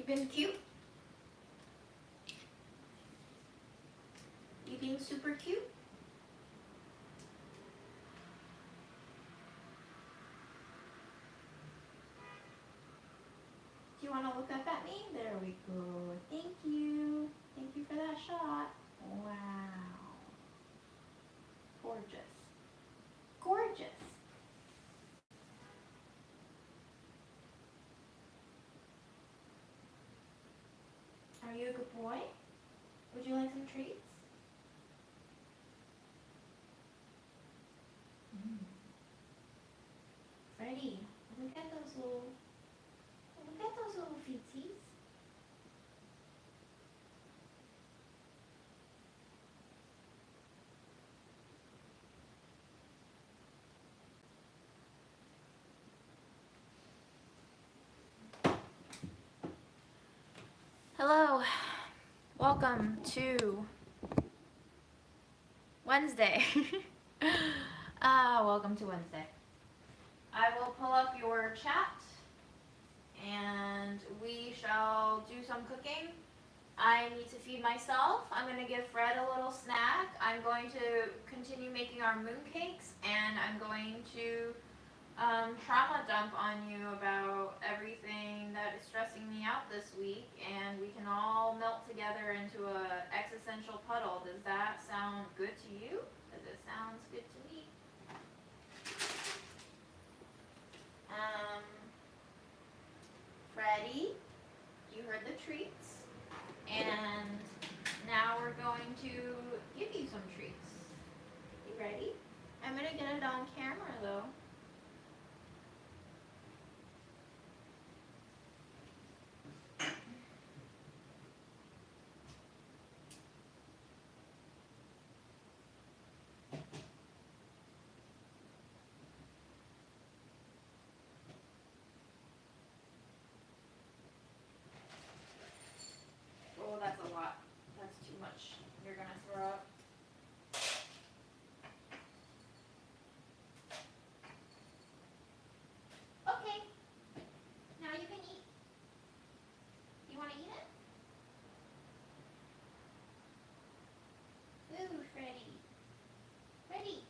You being cute? You being super cute? Do you want to look up at me? There we go. Thank you. Thank you for that shot. Wow. Gorgeous. Gorgeous. Are you a good boy? Would you like some treats? Freddie, look at those little feetsies. Hello, welcome to Wednesday. Welcome to Wednesday. I will pull up your chat and we shall do some cooking. I need to feed myself. I'm going to give Fred a little snack. I'm going to continue making our mooncakes, and I'm going to trauma dump on you about everything that is stressing me out this week, and we can all melt together into a existential puddle. Does that sound good to you? Because it sounds good to me. Freddie, you heard the treats, and now we're going to give you some treats. You ready? I'm going to get it on camera though. Oh, that's a lot. That's too much. You're going to throw up. Okay. Now you can eat. You want to eat it? Ooh, Freddie. Freddie.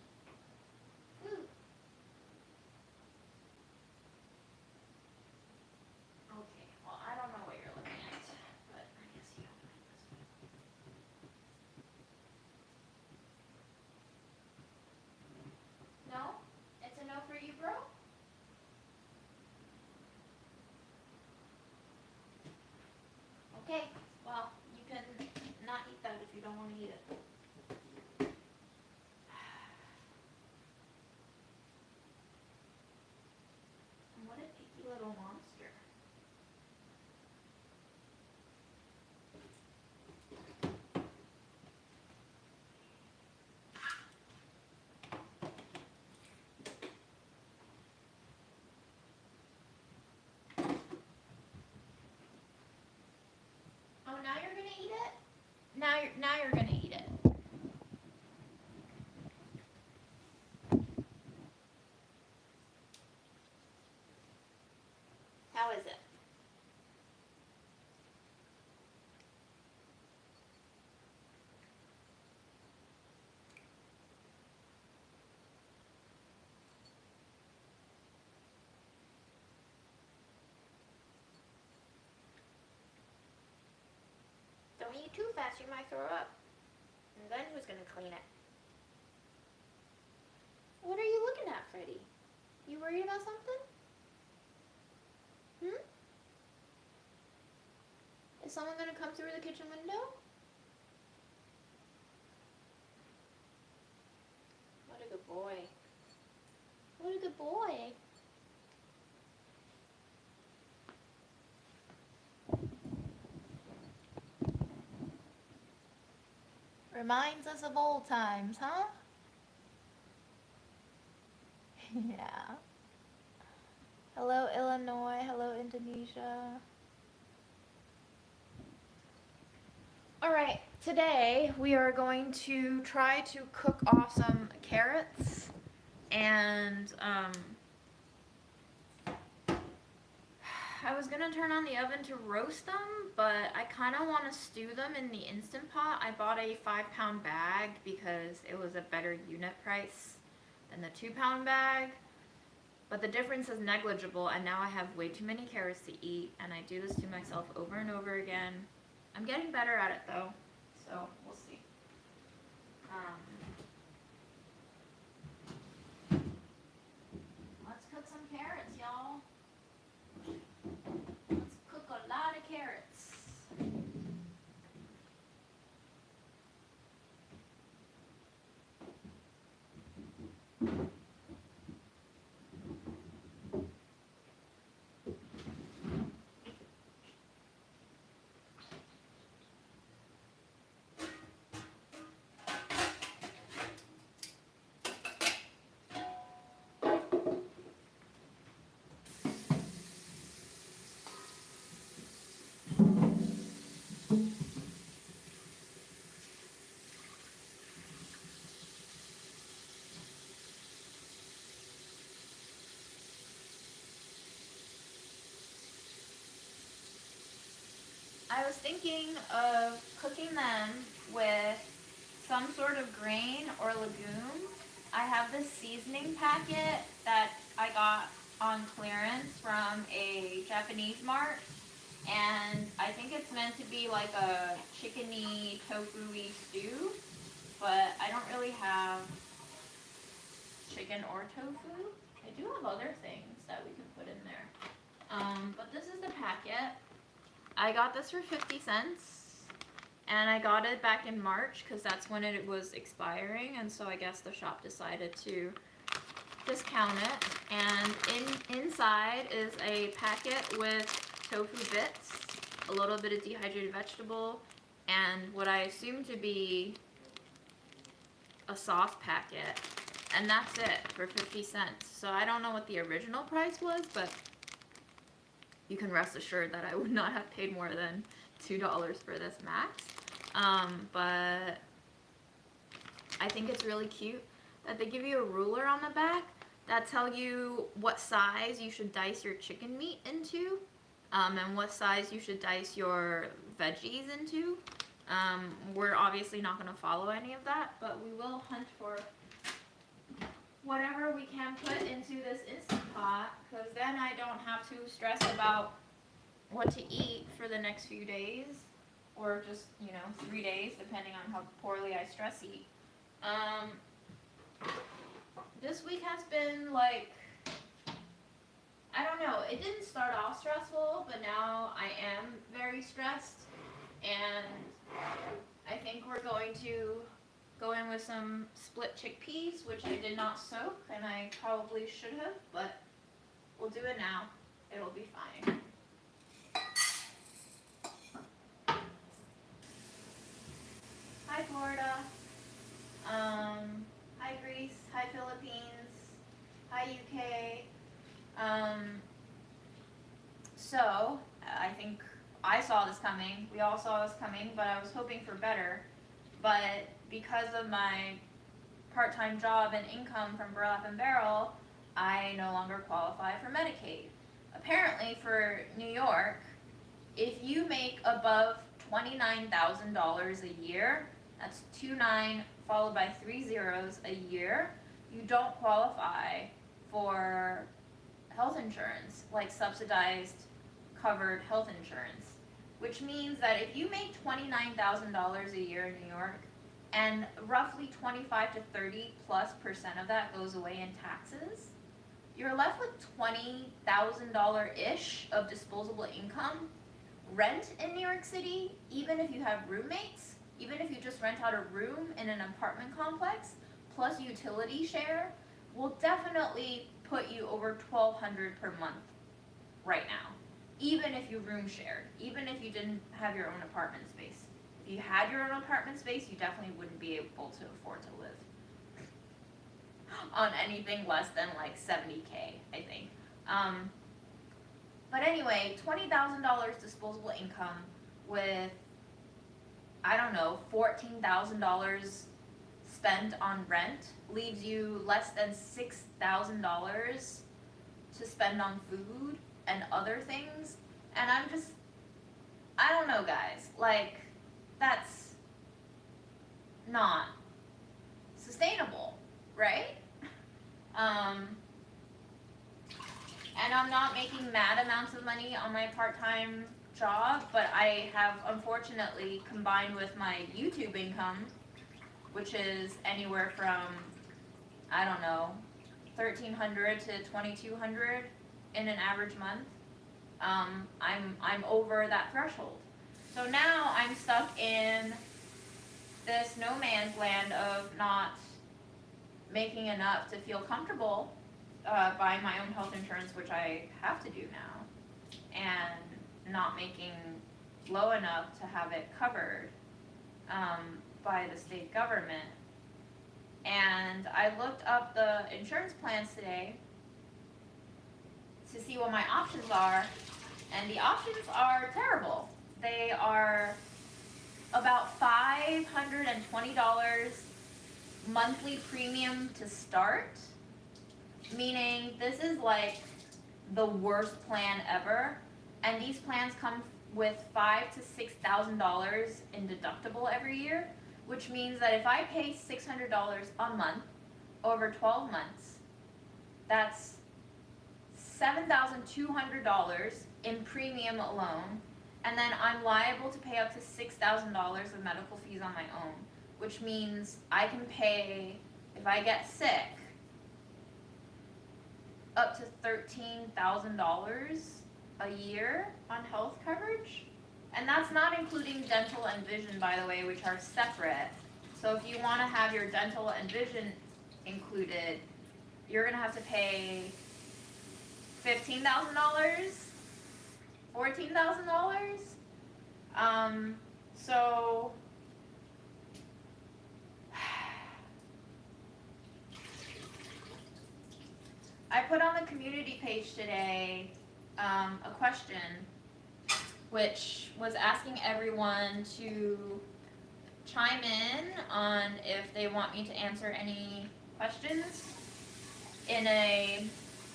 Ooh. Okay, well, I don't know what you're looking at, but I guess you don't like this one. No? It's a no for you, bro? Okay, well, you can not eat that if you don't want to eat it. What a picky little monster. Oh, now you're gonna eat it? Now you're gonna eat it. How is it? Don't eat too fast, you might throw up. And then who's gonna clean it? What are you looking at, Freddie? You worried about something? Is someone gonna come through the kitchen window? What a good boy. What a good boy. Reminds us of old times, huh? Yeah. Hello, Illinois. Hello, Indonesia. All right, today we are going to try to cook off some carrots and I was gonna turn on the oven to roast them, but I kind of want to stew them in the Instant Pot. I bought a 5-pound bag because it was a better unit price than the 2-pound bag. But the difference is negligible, and now I have way too many carrots to eat, and I do this to myself over and over again. I'm getting better at it though, so we'll see. Let's cook some carrots, y'all. Let's cook a lot of carrots. I was thinking of cooking them with some sort of grain or legume. I have this seasoning packet that I got on clearance from a Japanese mart, and I think it's meant to be like a chickeny, tofu-y stew, but I don't really have chicken or tofu. I do have other things that we could put in there. But this is the packet. I got this for 50 cents, and I got it back in March because that's when it was expiring, and so I guess the shop decided to discount it. And inside is a packet with tofu bits, a little bit of dehydrated vegetable, and what I assume to be a sauce packet, and that's it for 50 cents. So I don't know what the original price was, but you can rest assured that I would not have paid more than $2 for this max. But I think it's really cute that they give you a ruler on the back that tell you what size you should dice your chicken meat into, and what size you should dice your veggies into. We're obviously not going to follow any of that, but we will hunt for whatever we can put into this Instant Pot, because then I don't have to stress about what to eat for the next few days, or just, 3 days, depending on how poorly I stress eat. This week has been like, I don't know, it didn't start off stressful, but now I am very stressed, and I think we're going to go in with some split chickpeas, which I did not soak, and I probably should have, but we'll do it now. It'll be fine. Hi, Florida. Hi, Greece. Hi, Philippines. Hi, UK. So, I think I saw this coming. We all saw this coming, but I was hoping for better. But because of my part-time job and income from Burlap and Barrel, I no longer qualify for Medicaid. Apparently for New York, if you make above $29,000 a year, that's 29 followed by 3 zeros a year, you don't qualify for health insurance, like subsidized covered health insurance. Which means that if you make $29,000 a year in New York, and roughly 25 to 30+% of that goes away in taxes, you're left with $20,000-ish of disposable income. Rent in New York City, even if you have roommates, even if you just rent out a room in an apartment complex, plus utility share, will definitely put you over $1,200 per month right now. Even if you room shared, even if you didn't have your own apartment space. If you had your own apartment space, you definitely wouldn't be able to afford to live on anything less than like $70K, I think. But anyway, $20,000 disposable income with, I don't know, $14,000 spent on rent leaves you less than $6,000 to spend on food. and other things. And I don't know, guys. Like, that's not sustainable, right? And I'm not making mad amounts of money on my part-time job, but I have unfortunately combined with my YouTube income, which is anywhere from, I don't know, $1,300 to $2,200 in an average month. I'm over that threshold. So now I'm stuck in this no man's land of not making enough to feel comfortable buying my own health insurance, which I have to do now, and not making low enough to have it covered by the state government. And I looked up the insurance plans today to see what my options are, and the options are terrible. They are about $520 monthly premium to start, meaning this is like the worst plan ever. And these plans come with $5,000 to $6,000 in deductible every year, which means that if I pay $600 a month over 12 months, that's $7,200 in premium alone, and then I'm liable to pay up to $6,000 of medical fees on my own, which means I can pay, if I get sick, up to $13,000 a year on health coverage. And that's not including dental and vision, by the way, which are separate. So if you want to have your dental and vision included, you're going to have to pay $15,000, $14,000. So I put on the community page today a question which was asking everyone to chime in on if they want me to answer any questions in a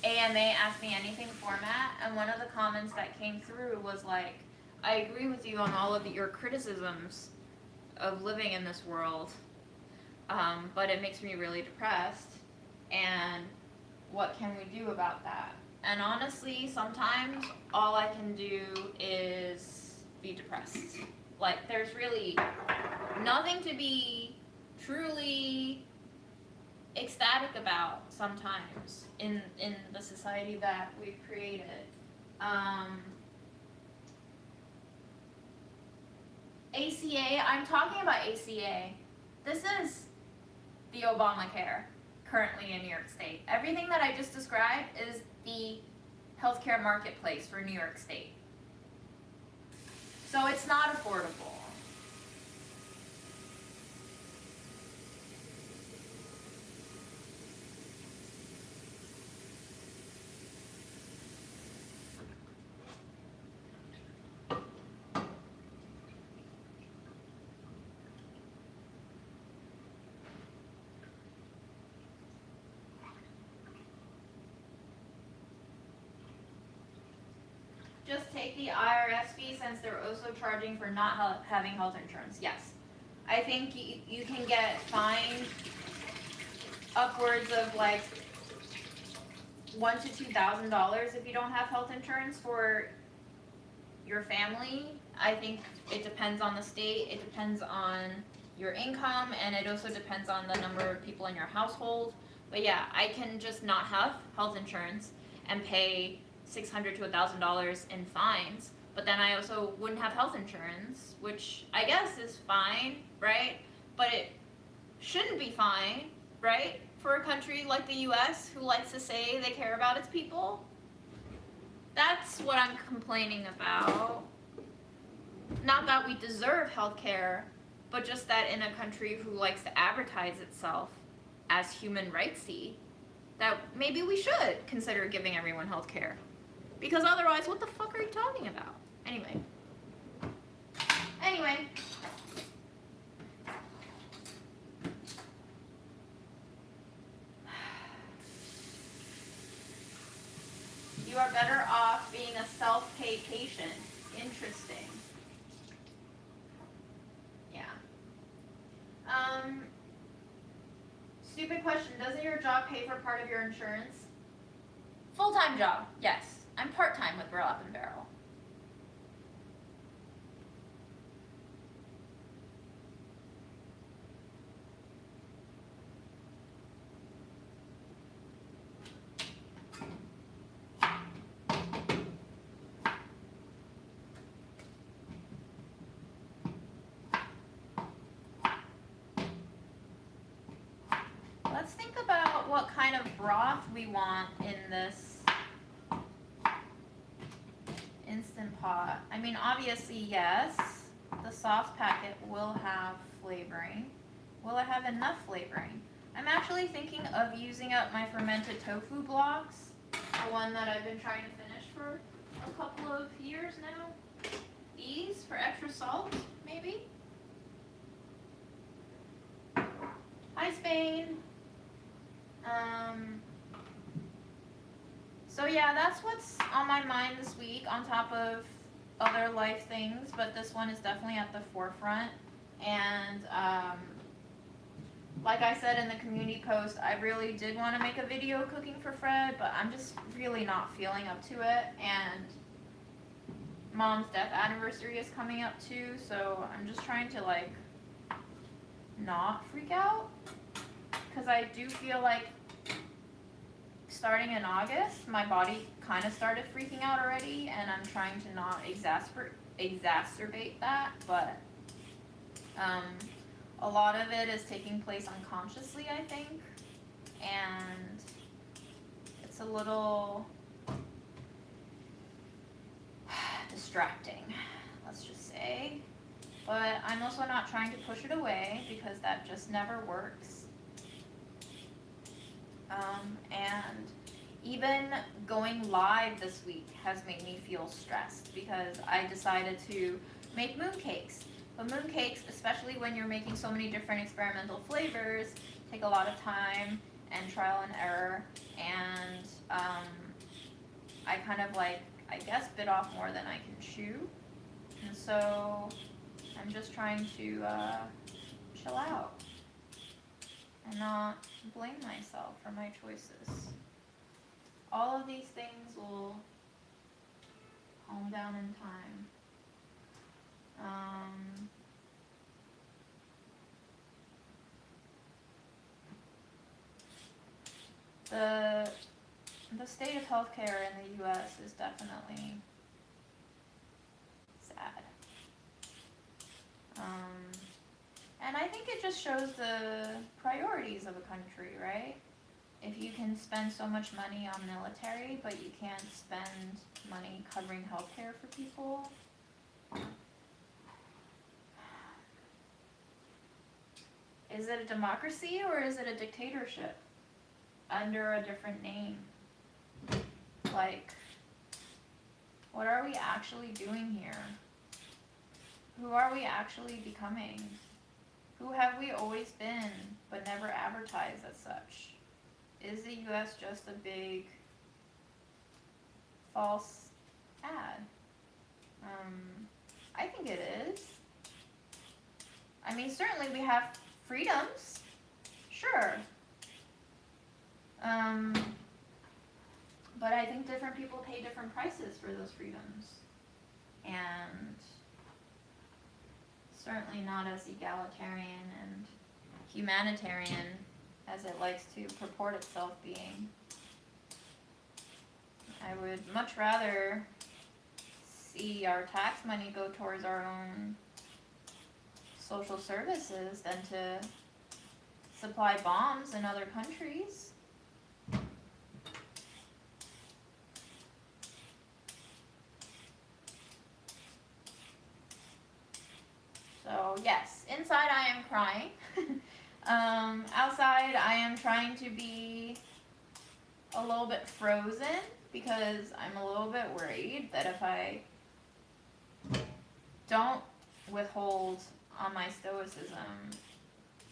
AMA Ask Me Anything format. And one of the comments that came through was like, I agree with you on all of your criticisms of living in this world, but it makes me really depressed, and what can we do about that? And honestly, sometimes all I can do is be depressed. Like, there's really nothing to be truly ecstatic about sometimes in the society that we've created. ACA, I'm talking about ACA. This is the Obamacare currently in New York State. Everything that I just described is the healthcare marketplace for New York State. So it's not affordable. Just take the IRS fee since they're also charging for not having health insurance. Yes. I think you can get fined upwards of like $1,000 to $2,000 if you don't have health insurance for your family. I think it depends on the state, it depends on your income, and it also depends on the number of people in your household. But yeah, I can just not have health insurance and pay $600 to $1,000 in fines, but then I also wouldn't have health insurance, which I guess is fine, right? But it shouldn't be fine, right? For a country like the US who likes to say they care about its people. That's what I'm complaining about. Not that we deserve healthcare, but just that in a country who likes to advertise itself as human rightsy, that maybe we should consider giving everyone healthcare. Because otherwise, what the fuck are you talking about? Anyway. You are better off being stupid question. Doesn't your job pay for part of your insurance? Full-time job, yes. I'm part-time with Burlap and Barrel. Let's think about what kind of broth we want in this Instant Pot. I mean, obviously, yes, the sauce packet will have flavoring. Will it have enough flavoring? I'm actually thinking of using up my fermented tofu blocks, the one that I've been trying to finish for a couple of years now. These for extra salt, maybe? Hi, Spain. So yeah, that's what's on my mind this week on top of other life things, but this one is definitely at the forefront. And like I said in the community post, I really did want to make a video cooking for Fred, but I'm just really not feeling up to it. And Mom's death anniversary is coming up too, so I'm just trying to like not freak out, because I do feel like starting in August, my body kind of started freaking out already, and I'm trying to not exacerbate that, but a lot of it is taking place unconsciously, I think, and it's a little distracting, let's just say. But I'm also not trying to push it away, because that just never works. And even going live this week has made me feel stressed, because I decided to make mooncakes. But mooncakes, especially when you're making so many different experimental flavors, take a lot of time and trial and error. And I kind of like, I guess, bit off more than I can chew. And so I'm just trying to chill out and not blame myself for my choices. All of these things will calm down in time. The state of healthcare in the U.S. is definitely sad. And I think it just shows the priorities of a country, right? If you can spend so much money on military, but you can't spend money covering healthcare for people. Is it a democracy or is it a dictatorship under a different name? Like, what are we actually doing here? Who are we actually becoming? Who have we always been, but never advertised as such? Is the U.S. just a big false ad? I think it is. I mean, certainly we have freedoms, sure. But I think different people pay different prices for those freedoms. And certainly not as egalitarian and humanitarian as it likes to purport itself being. I would much rather see our tax money go towards our own social services than to supply bombs in other countries. So yes, inside I am crying. Outside I am trying to be a little bit frozen, because I'm a little bit worried that if I don't withhold on my stoicism,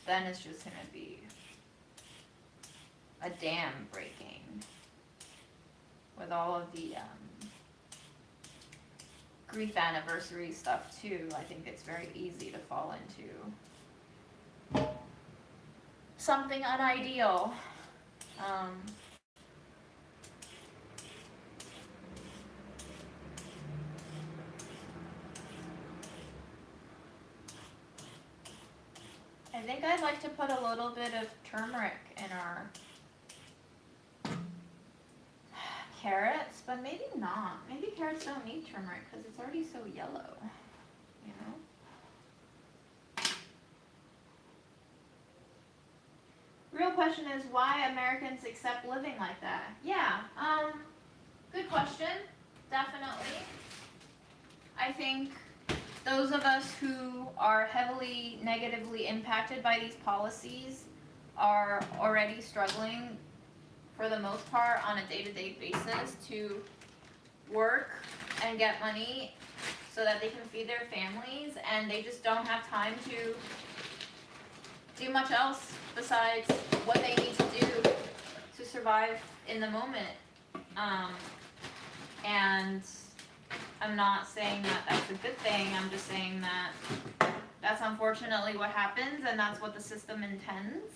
then it's just going to be a dam breaking with all of the grief anniversary stuff too. I think it's very easy to fall into. something unideal. I think I'd like to put a little bit of turmeric in our carrots, but maybe not. Maybe carrots don't need turmeric because it's already so yellow, you know? Real question is why Americans accept living like that? Yeah, good question, definitely. I think those of us who are heavily negatively impacted by these policies are already struggling for the most part on a day-to-day basis to work and get money so that they can feed their families, and they just don't have time to do much else besides what they need to do to survive in the moment. And I'm not saying that that's a good thing, I'm just saying that that's unfortunately what happens, and that's what the system intends.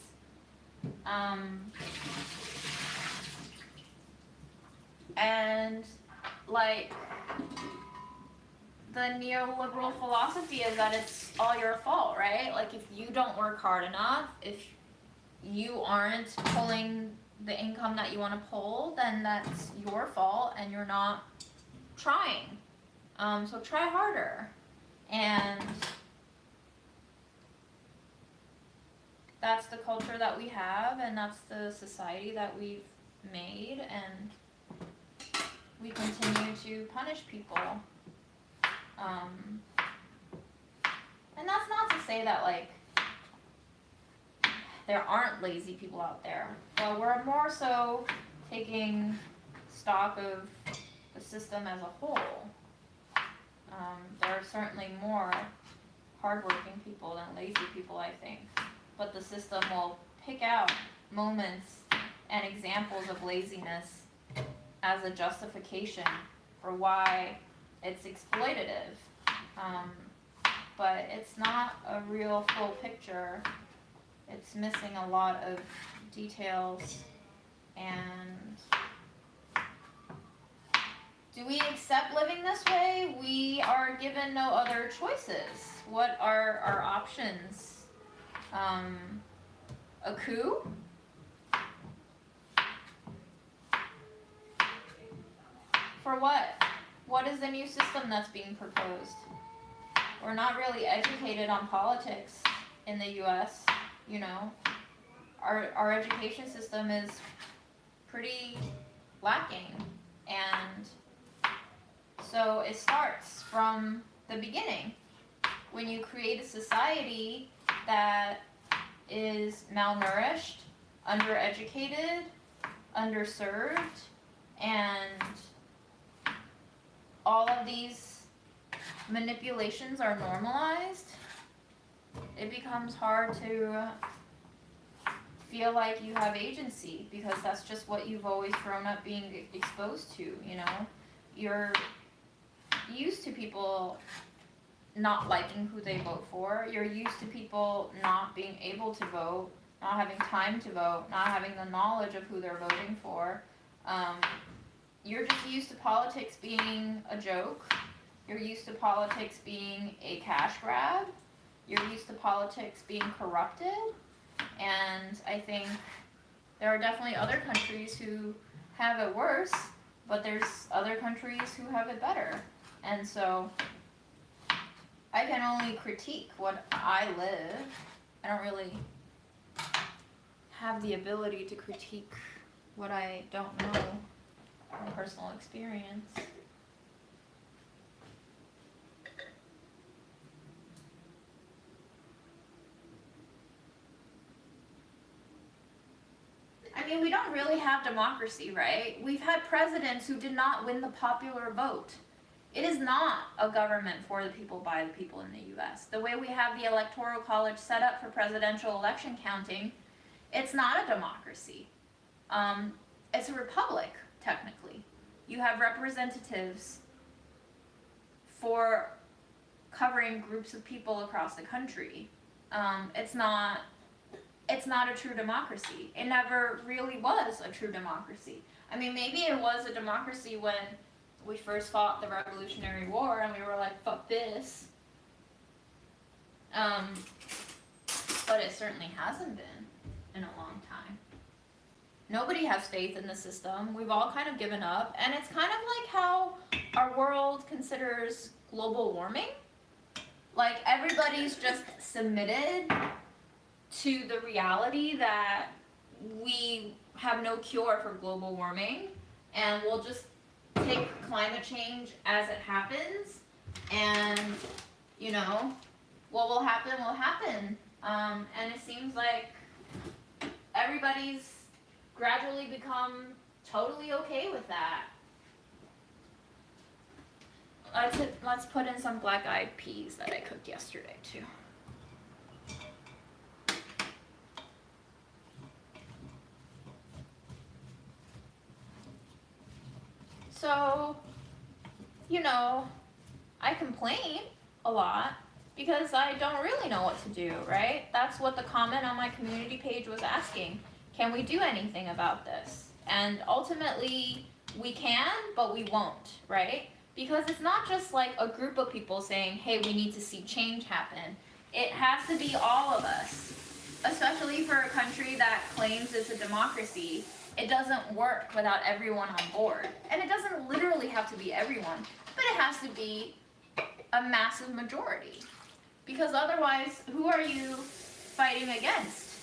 And like the neoliberal philosophy is that it's all your fault, right? Like if you don't work hard enough, if you aren't pulling the income that you want to pull, then that's your fault and you're not trying. So try harder. And that's the culture that we have, and that's the society that we've made, and we continue to punish people. And that's not to say that like there aren't lazy people out there, but we're more so taking stock of the system as a whole. There are certainly more hardworking people than lazy people, I think, but the system will pick out moments and examples of laziness as a justification for why it's exploitative. But it's not a real full picture. It's missing a lot of details. And do we accept living this way? We are given no other choices. What are our options? A coup? For what? What is the new system that's being proposed? We're not really educated on politics in the US, you know. Our education system is pretty lacking, and so it starts from the beginning. When you create a society that is malnourished, undereducated, underserved, and all of these manipulations are normalized, it becomes hard to feel like you have agency, because that's just what you've always grown up being exposed to, you know? You're used to people not liking who they vote for. You're used to people not being able to vote, not having time to vote, not having the knowledge of who they're voting for. You're just used to politics being a joke. You're used to politics being a cash grab. You're used to politics being corrupted. And I think there are definitely other countries who have it worse, but there's other countries who have it better. And so I can only critique what I live. I don't really have the ability to critique what I don't know from personal experience. I mean, we don't really have democracy, right? We've had presidents who did not win the popular vote. It is not a government for the people, by the people in the US. The way we have the Electoral College set up for presidential election counting, it's not a democracy. It's a republic, technically. You have representatives for covering groups of people across the country. It's not it's not a true democracy. It never really was a true democracy. I mean, maybe it was a democracy when we first fought the Revolutionary War and we were like, fuck this. But it certainly hasn't been in a long time. Nobody has faith in the system. We've all kind of given up. And it's kind of like how our world considers global warming. Like, everybody's just submitted to the reality that we have no cure for global warming, and we'll just take climate change as it happens, and, you know, what will happen will happen. And it seems like everybody's gradually become totally okay with that. Let's put in some black-eyed peas that I cooked yesterday too. So, you know, I complain a lot because I don't really know what to do, right? That's what the comment on my community page was asking. Can we do anything about this? And ultimately, we can, but we won't, right? Because it's not just like a group of people saying, hey, we need to see change happen. It has to be all of us, especially for a country that claims it's a democracy. It doesn't work without everyone on board. And it doesn't literally have to be everyone, but it has to be a massive majority. Because otherwise, who are you fighting against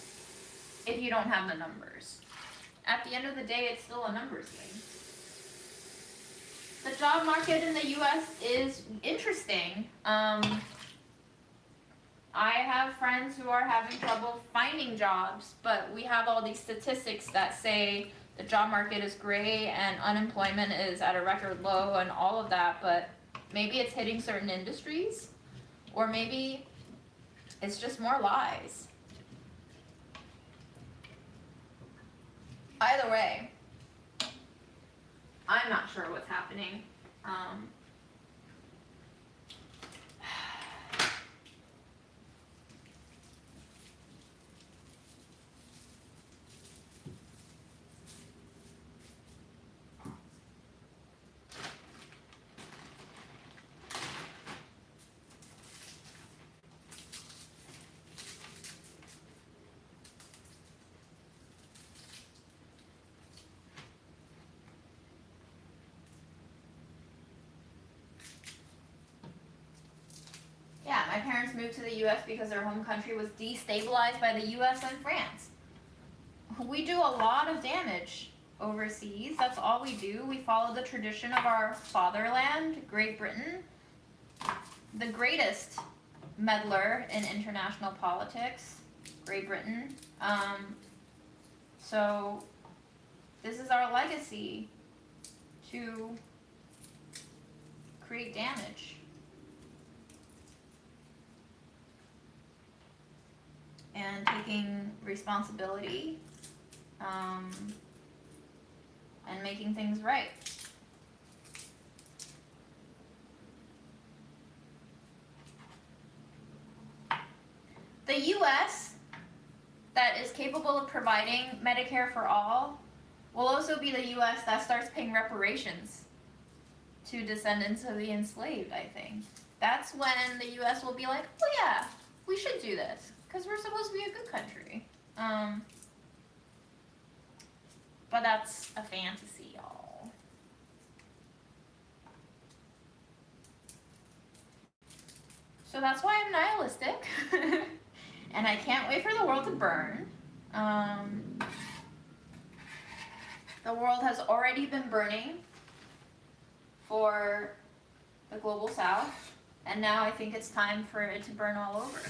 if you don't have the numbers? At the end of the day, it's still a numbers game. The job market in the US is interesting. I have friends who are having trouble finding jobs, but we have all these statistics that say the job market is great and unemployment is at a record low and all of that, but maybe it's hitting certain industries, or maybe it's just more lies. Either way, I'm not sure what's happening. Yeah, my parents moved to the US because their home country was destabilized by the US and France. We do a lot of damage overseas. That's all we do. We follow the tradition of our fatherland, Great Britain, the greatest meddler in international politics, Great Britain. So this is our legacy, to create damage. And taking responsibility, and making things right. The US, that is capable of providing Medicare for all, will also be the US that starts paying reparations to descendants of the enslaved, I think. That's when the US will be like, oh yeah, we should do this, because we're supposed to be a good country. But that's a fantasy, y'all. So that's why I'm nihilistic. And I can't wait for the world to burn. The world has already been burning for the global south. And now I think it's time for it to burn all over.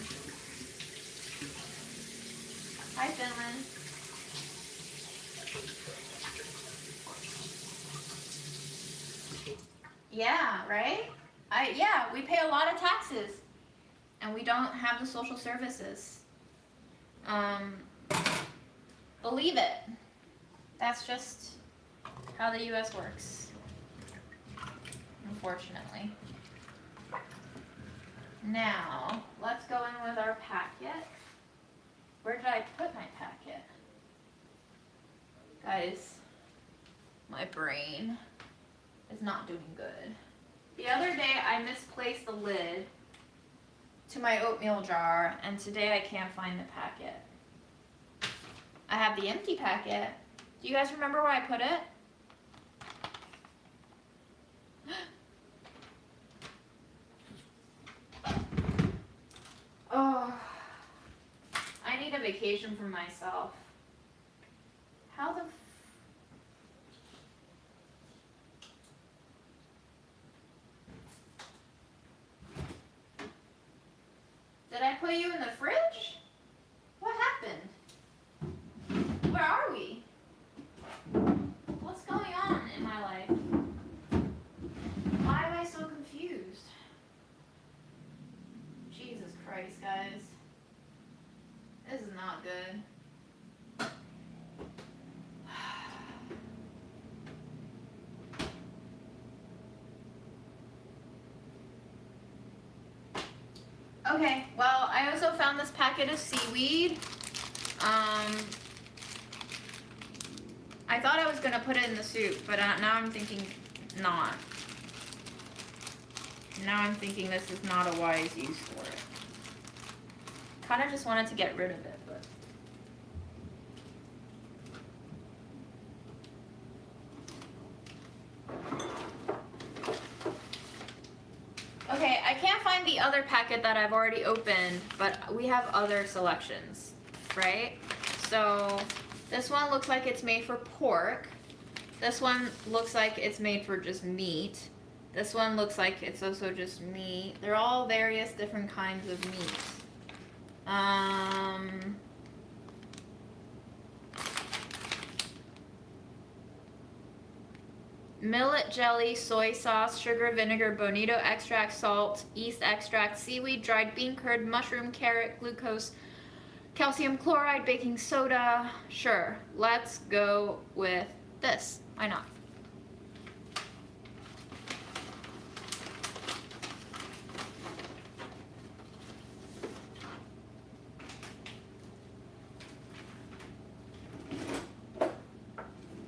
Hi, Finland. Yeah, right? Yeah, we pay a lot of taxes, and we don't have the social services. Believe it. That's just how the US works, unfortunately. Now, let's go in with our packet. Where did I put my packet? Guys, my brain is not doing good. The other day I misplaced the lid to my oatmeal jar, and today I can't find the packet. I have the empty packet. Do you guys remember where I put it? Oh, I need a vacation from myself. How the Did I put you in the fridge? What happened? Where are we? What's going on in my life? Why am I so confused? Jesus Christ, guys. This is not good. Okay, well, I also found this packet of seaweed. I thought I was gonna put it in the soup, but now I'm thinking not. Now I'm thinking this is not a wise use for it. Kind of just wanted to get rid of it, but. Okay, I can't find the other packet that I've already opened, but we have other selections, right? So this one looks like it's made for pork. This one looks like it's made for just meat. This one looks like it's also just meat. They're all various different kinds of meat. Millet jelly, soy sauce, sugar, vinegar, bonito extract, salt, yeast extract, seaweed, dried bean curd, mushroom, carrot, glucose, calcium chloride, baking soda. Sure, let's go with this. Why not?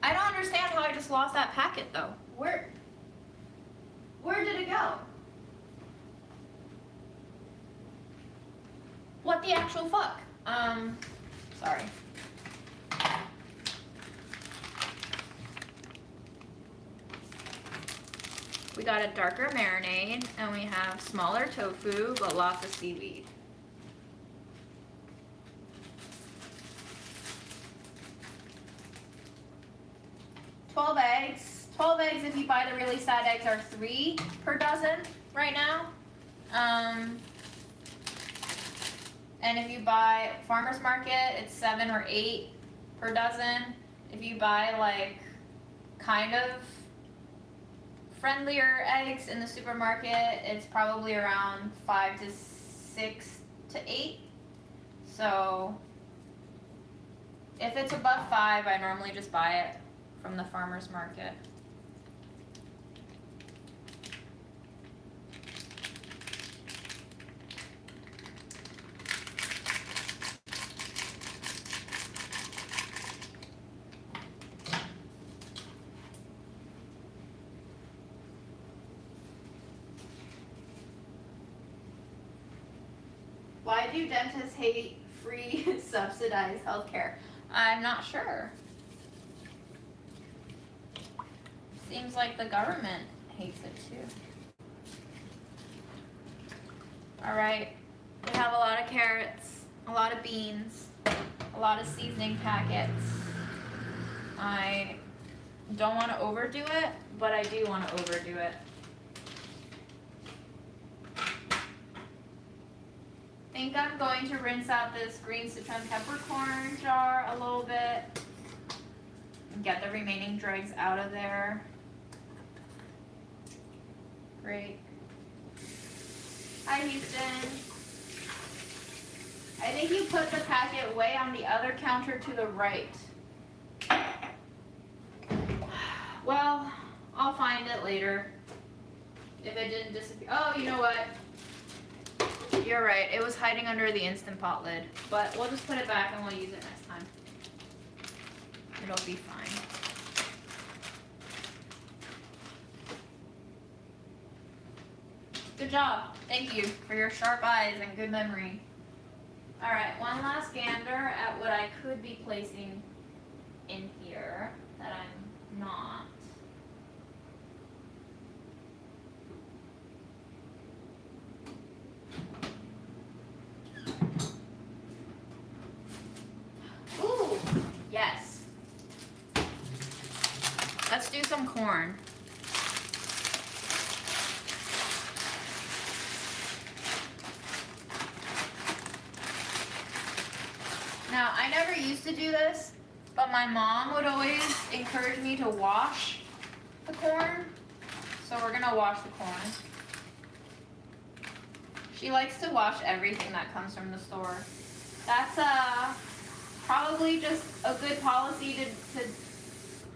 I don't understand how I just lost that packet though. Where did it go? What the actual fuck? Sorry. We got a darker marinade, and we have smaller tofu, but lots of seaweed. $12 eggs. 12 eggs, if you buy the really sad eggs, are 3 per dozen right now. And if you buy farmer's market, it's 7 or 8 per dozen. If you buy like kind of friendlier eggs in the supermarket, it's probably around 5 to 6 to 8. So if it's above 5, I normally just buy it from the farmer's market. Why do dentists hate free subsidized healthcare? I'm not sure. Seems like the government hates it too. All right, we have a lot of carrots, a lot of beans, a lot of seasoning packets. I don't want to overdo it, but I do want to overdo it. I think I'm going to rinse out this green citron peppercorn jar a little bit and get the remaining dregs out of there. Great. Hi, Houston. I think you put the packet way on the other counter to the right. Well, I'll find it later. If it didn't disappear. Oh, you know what? You're right. It was hiding under the Instant Pot lid. But we'll just put it back and we'll use it next time. It'll be fine. Good job. Thank you for your sharp eyes and good memory. Alright, one last gander at what I could be placing in here that I'm not. Ooh, yes. Let's do some corn. Now, I never used to do this, but my mom would always encourage me to wash the corn. So we're gonna wash the corn. She likes to wash everything that comes from the store. That's probably just a good policy to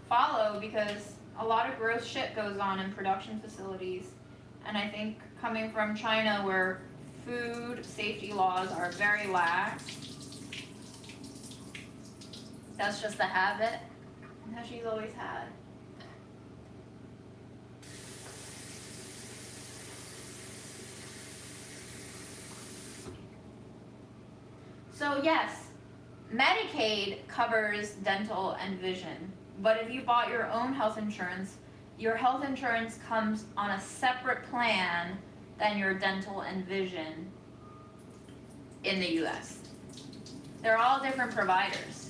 follow because a lot of gross shit goes on in production facilities. And I think coming from China where food safety laws are very lax, that's just a habit that she's always had. So yes, Medicaid covers dental and vision, but if you bought your own health insurance comes on a separate plan than your dental and vision in the US. They're all different providers.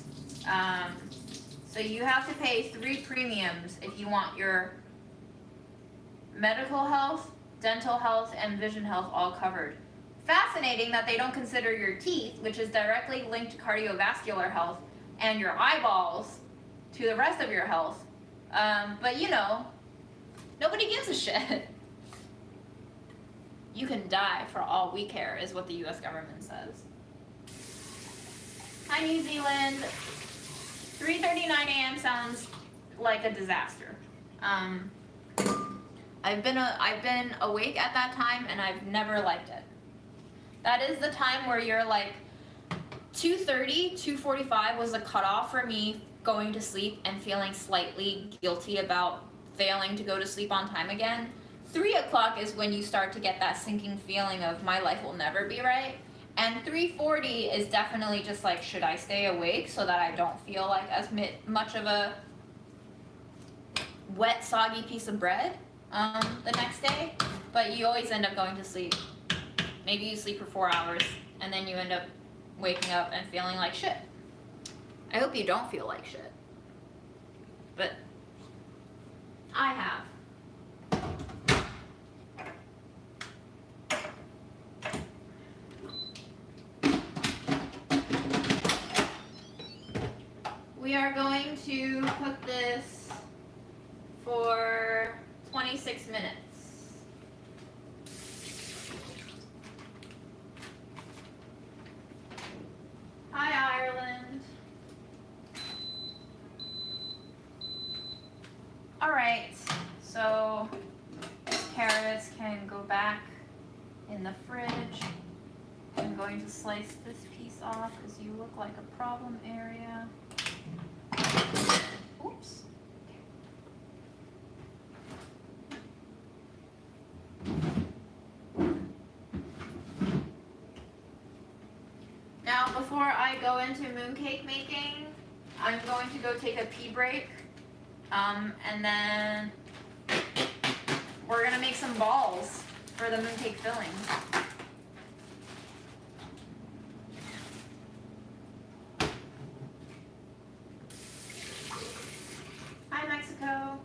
So you have to pay 3 premiums if you want your medical health, dental health, and vision health all covered. Fascinating that they don't consider your teeth, which is directly linked to cardiovascular health, and your eyeballs to the rest of your health. But you know, nobody gives a shit. You can die for all we care, is what the US government says. Hi, New Zealand. 3:39 a.m. sounds like a disaster. I've been awake at that time and I've never liked it. That is the time where you're like 2:30, 2:45 was the cutoff for me going to sleep and feeling slightly guilty about failing to go to sleep on time again. 3 o'clock is when you start to get that sinking feeling of my life will never be right. And 3:40 is definitely just like, should I stay awake so that I don't feel like as much of a wet, soggy piece of bread the next day? But you always end up going to sleep. Maybe you sleep for 4 hours and then you end up waking up and feeling like shit. I hope you don't feel like shit. But I have. We are going to cook this for 26 minutes. Hi, Ireland. All right, so carrots can go back in the fridge. I'm going to slice this piece off because you look like a problem area. Oops. Now, before I go into mooncake making, I'm going to go take a pee break, and then we're gonna make some balls for the mooncake filling. Hi, Mexico.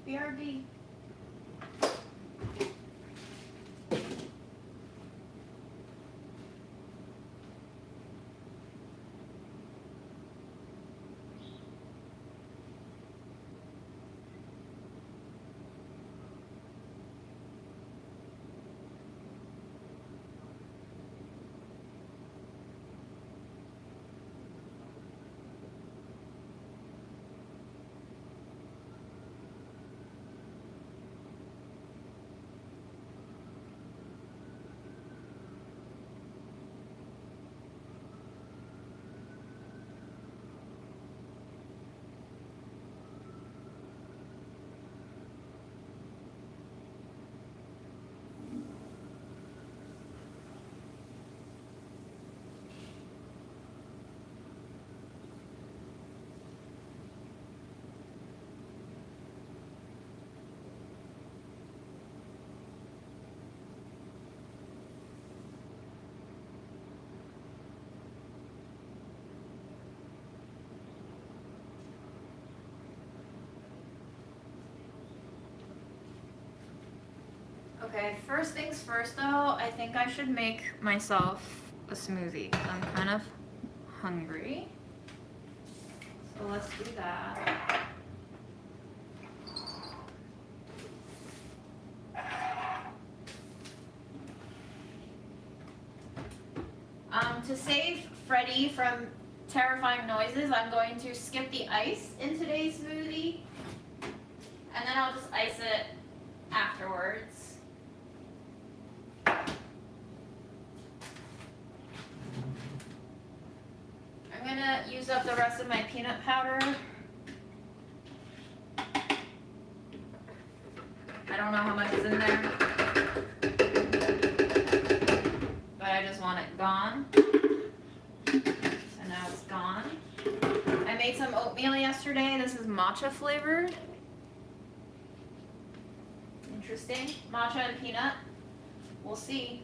BRD. Okay, first things first though, I think I should make myself a smoothie. I'm kind of hungry. So let's do that. To save Freddie from terrifying noises, I'm going to skip the ice in today's smoothie. And then I'll just ice it afterwards. I'm gonna use up the rest of my peanut powder. I don't know how much is in there, but I just want it gone. So now it's gone. I made some oatmeal yesterday. This is matcha flavored. Interesting. Matcha and peanut. We'll see.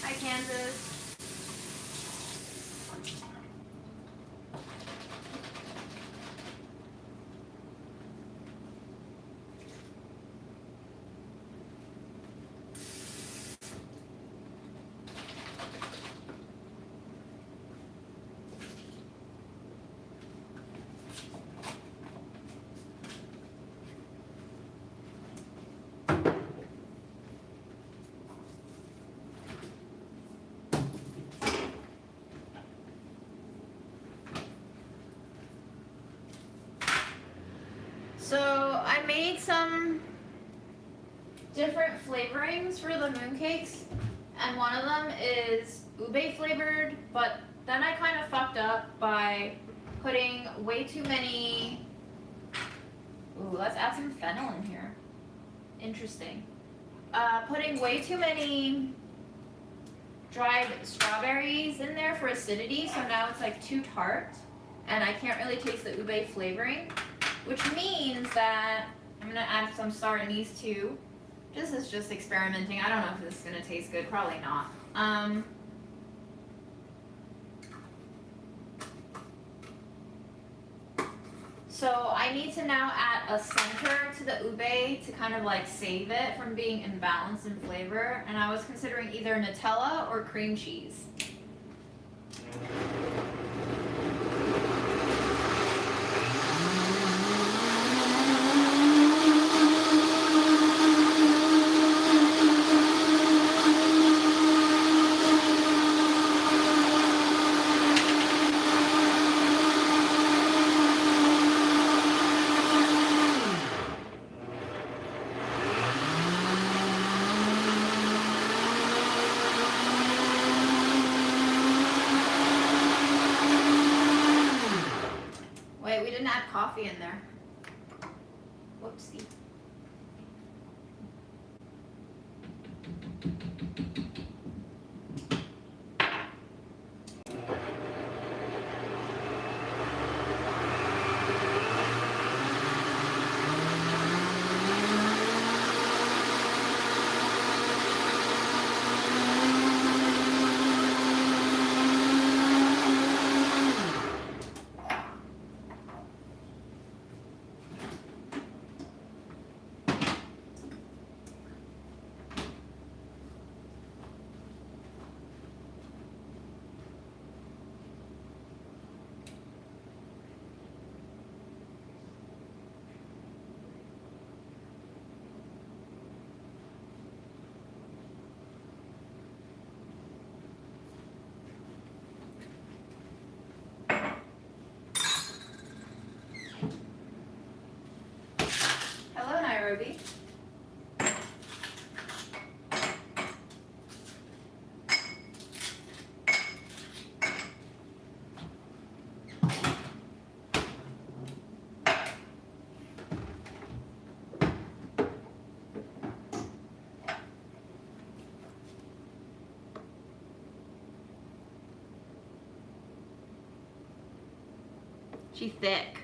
Hi, Kansas. So I made some different flavorings for the mooncakes, and one of them is ube flavored, but then I kind of fucked up by putting way too many. Ooh, let's add some fennel in here. Interesting. Putting way too many dried strawberries in there for acidity, so now it's like too tart, and I can't really taste the ube flavoring. Which means that I'm gonna add some star anise too. This is just experimenting. I don't know if this is gonna taste good. Probably not. So I need to now add a center to the ube to kind of like save it from being imbalanced in flavor. And I was considering either Nutella or cream cheese. Coffee in there. Whoopsie. She's thick.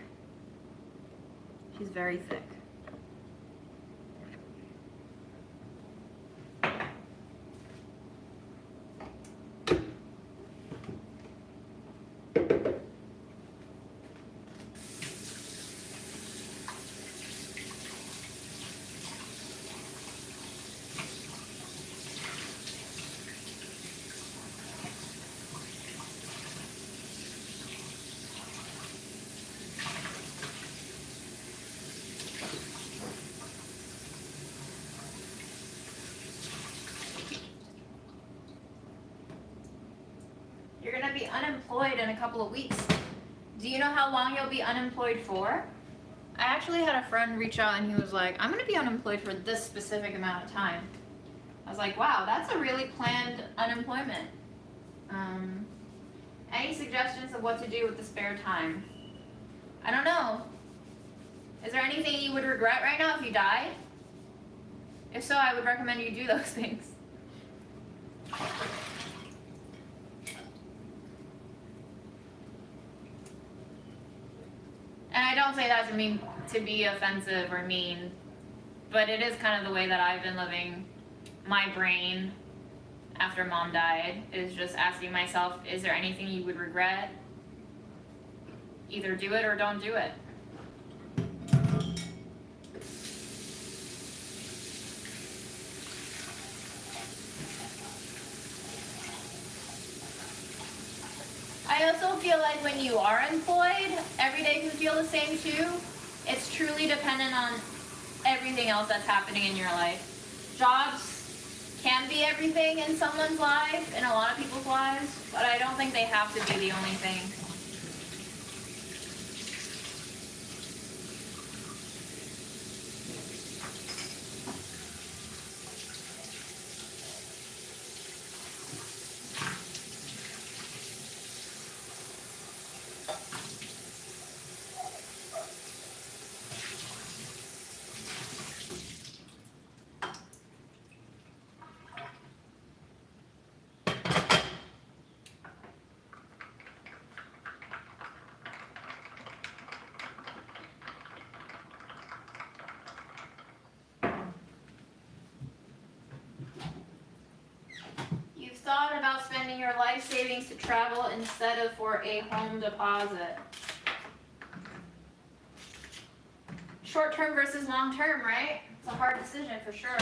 She's very thick. You're gonna be unemployed in a couple of weeks. Do you know how long you'll be unemployed for? I actually had a friend reach out and he was like, I'm gonna be unemployed for this specific amount of time. I was like, wow, that's a really planned unemployment. Any suggestions of what to do with the spare time? I don't know. Is there anything you would regret right now if you died? If so, I would recommend you do those things. And I don't say that to be offensive or mean, but it is kind of the way that I've been living my brain after Mom died, is just asking myself, is there anything you would regret? Either do it or don't do it. I also feel like when you are employed, every day can feel the same too. It's truly dependent on everything else that's happening in your life. Jobs can be everything in someone's life, in a lot of people's lives, but I don't think they have to be the only thing. Thought about spending your life savings to travel instead of for a home deposit. Short term versus long term, right? It's a hard decision for sure.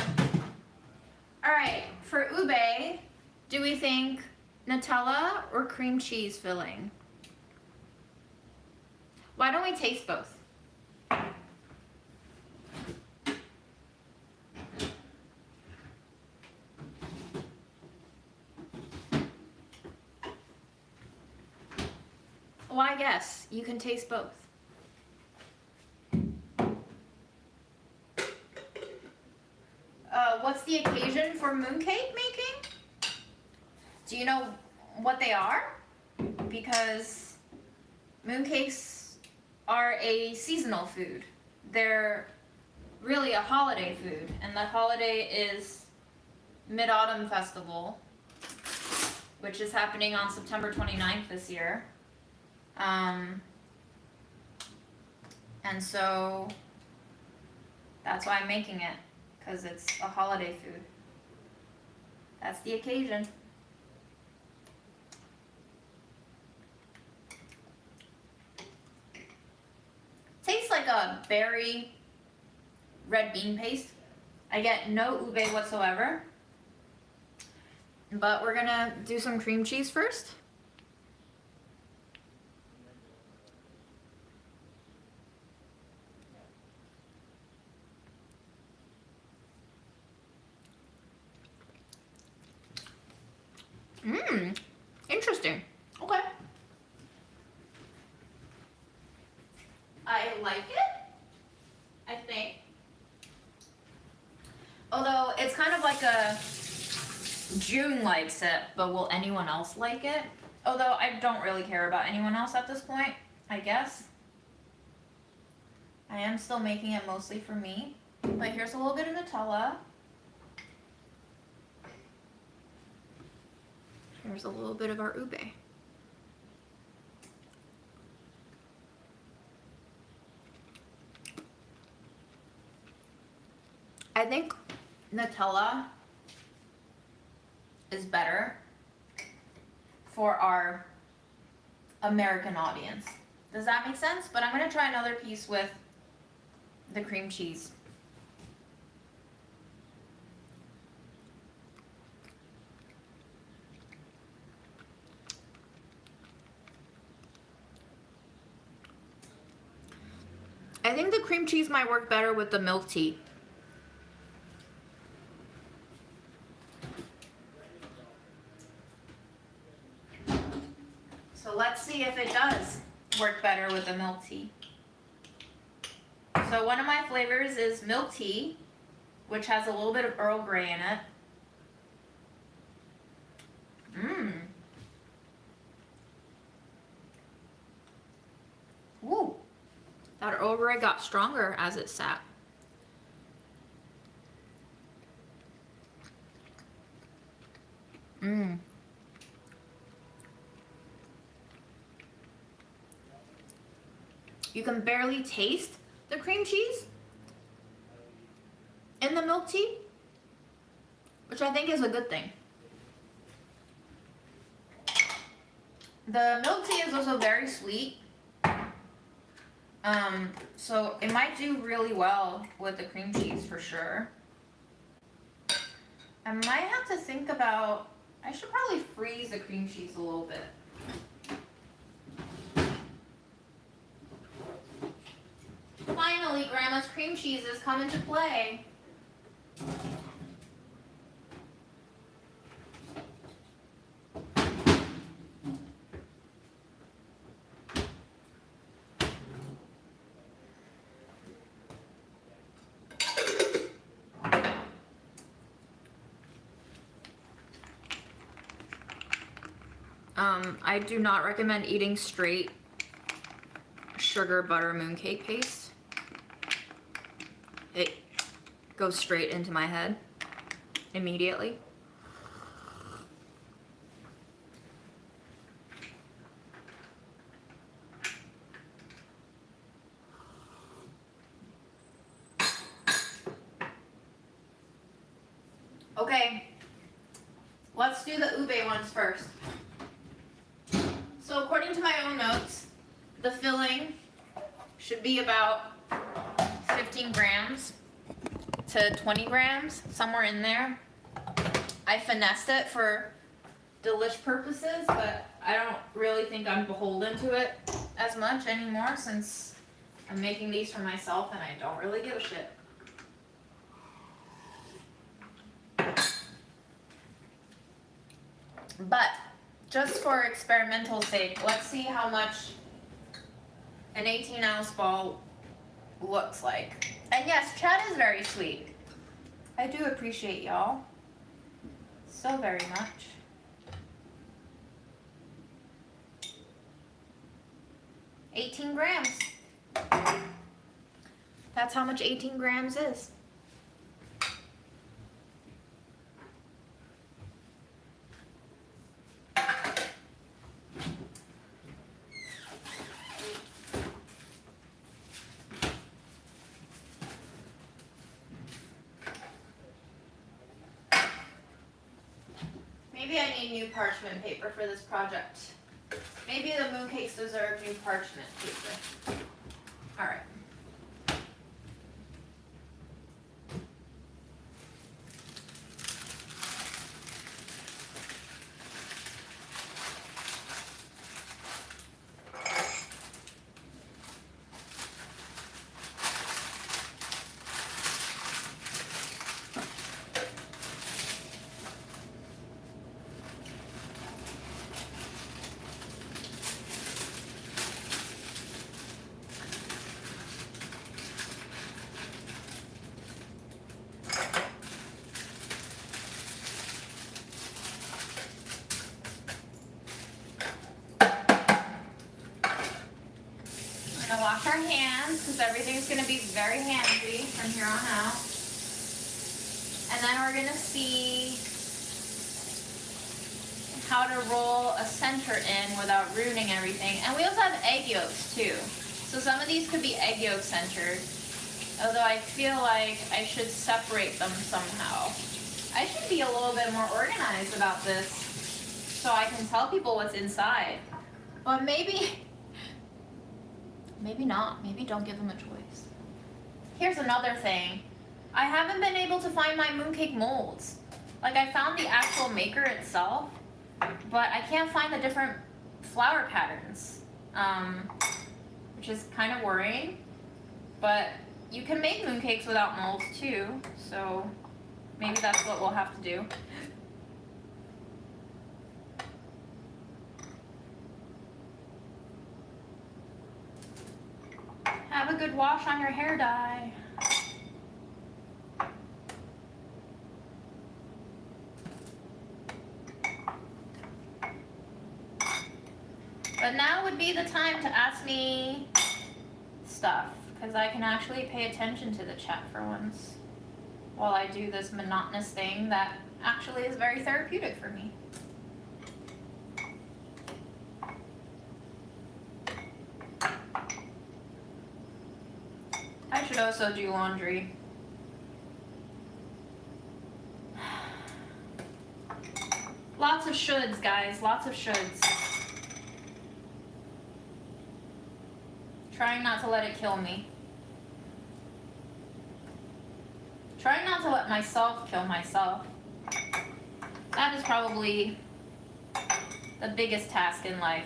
All right, for ube, do we think Nutella or cream cheese filling? Why don't we taste both? Why guess? You can taste both. What's the occasion for mooncake making? Do you know what they are? Because mooncakes are a seasonal food. They're really a holiday food, and the holiday is Mid-Autumn Festival, which is happening on September 29th this year. And so that's why I'm making it, because it's a holiday food. That's the occasion. Tastes like a berry red bean paste. I get no ube whatsoever. But we're gonna do some cream cheese first. Interesting. Okay. I like it, I think. Although it's kind of like a June likes it, but will anyone else like it? Although I don't really care about anyone else at this point, I guess. I am still making it mostly for me. But here's a little bit of Nutella. Here's a little bit of our ube. I think Nutella is better for our American audience. Does that make sense? But I'm gonna try another piece with the cream cheese. I think the cream cheese might work better with the milk tea. So let's see if it does work better with the milk tea. So one of my flavors is milk tea, which has a little bit of Earl Grey in it. Woo! That Earl Grey got stronger as it sat. You can barely taste the cream cheese in the milk tea, which I think is a good thing. The milk tea is also very sweet, so it might do really well with the cream cheese for sure. I might have to think about, I should probably freeze the cream cheese a little bit. Finally, Grandma's cream cheese has come into play. I do not recommend eating straight sugar butter mooncake paste. It goes straight into my head immediately. Okay, let's do the ube ones first. So according to my own notes, the filling should be about 15 grams to 20 grams, somewhere in there. I finessed it for delish purposes, but I don't really think I'm beholden to it as much anymore since I'm making these for myself and I don't really give a shit. But just for experimental sake, let's see how much an 18-ounce ball looks like. And yes, Chad is very sweet. I do appreciate y'all so very much. $18 grams. That's how much 18 grams is. Maybe I need new parchment paper for this project. Maybe the mooncakes deserve new parchment paper. All right. Wash our hands because everything's going to be very handy from here on out. And then we're going to see how to roll a center in without ruining everything. And we also have egg yolks too. So some of these could be egg yolk centered. Although I feel like I should separate them somehow. I should be a little bit more organized about this so I can tell people what's inside. But maybe not. Maybe don't give them a choice. Here's another thing. I haven't been able to find my mooncake molds. Like, I found the actual maker itself, but I can't find the different flower patterns, which is kind of worrying. But you can make mooncakes without molds too, so maybe that's what we'll have to do. Have a good wash on your hair dye. But now would be the time to ask me stuff, because I can actually pay attention to the chat for once while I do this monotonous thing that actually is very therapeutic for me. I should also do laundry. Lots of shoulds, guys, lots of shoulds. Trying not to let it kill me. Trying not to let myself kill myself. That is probably the biggest task in life.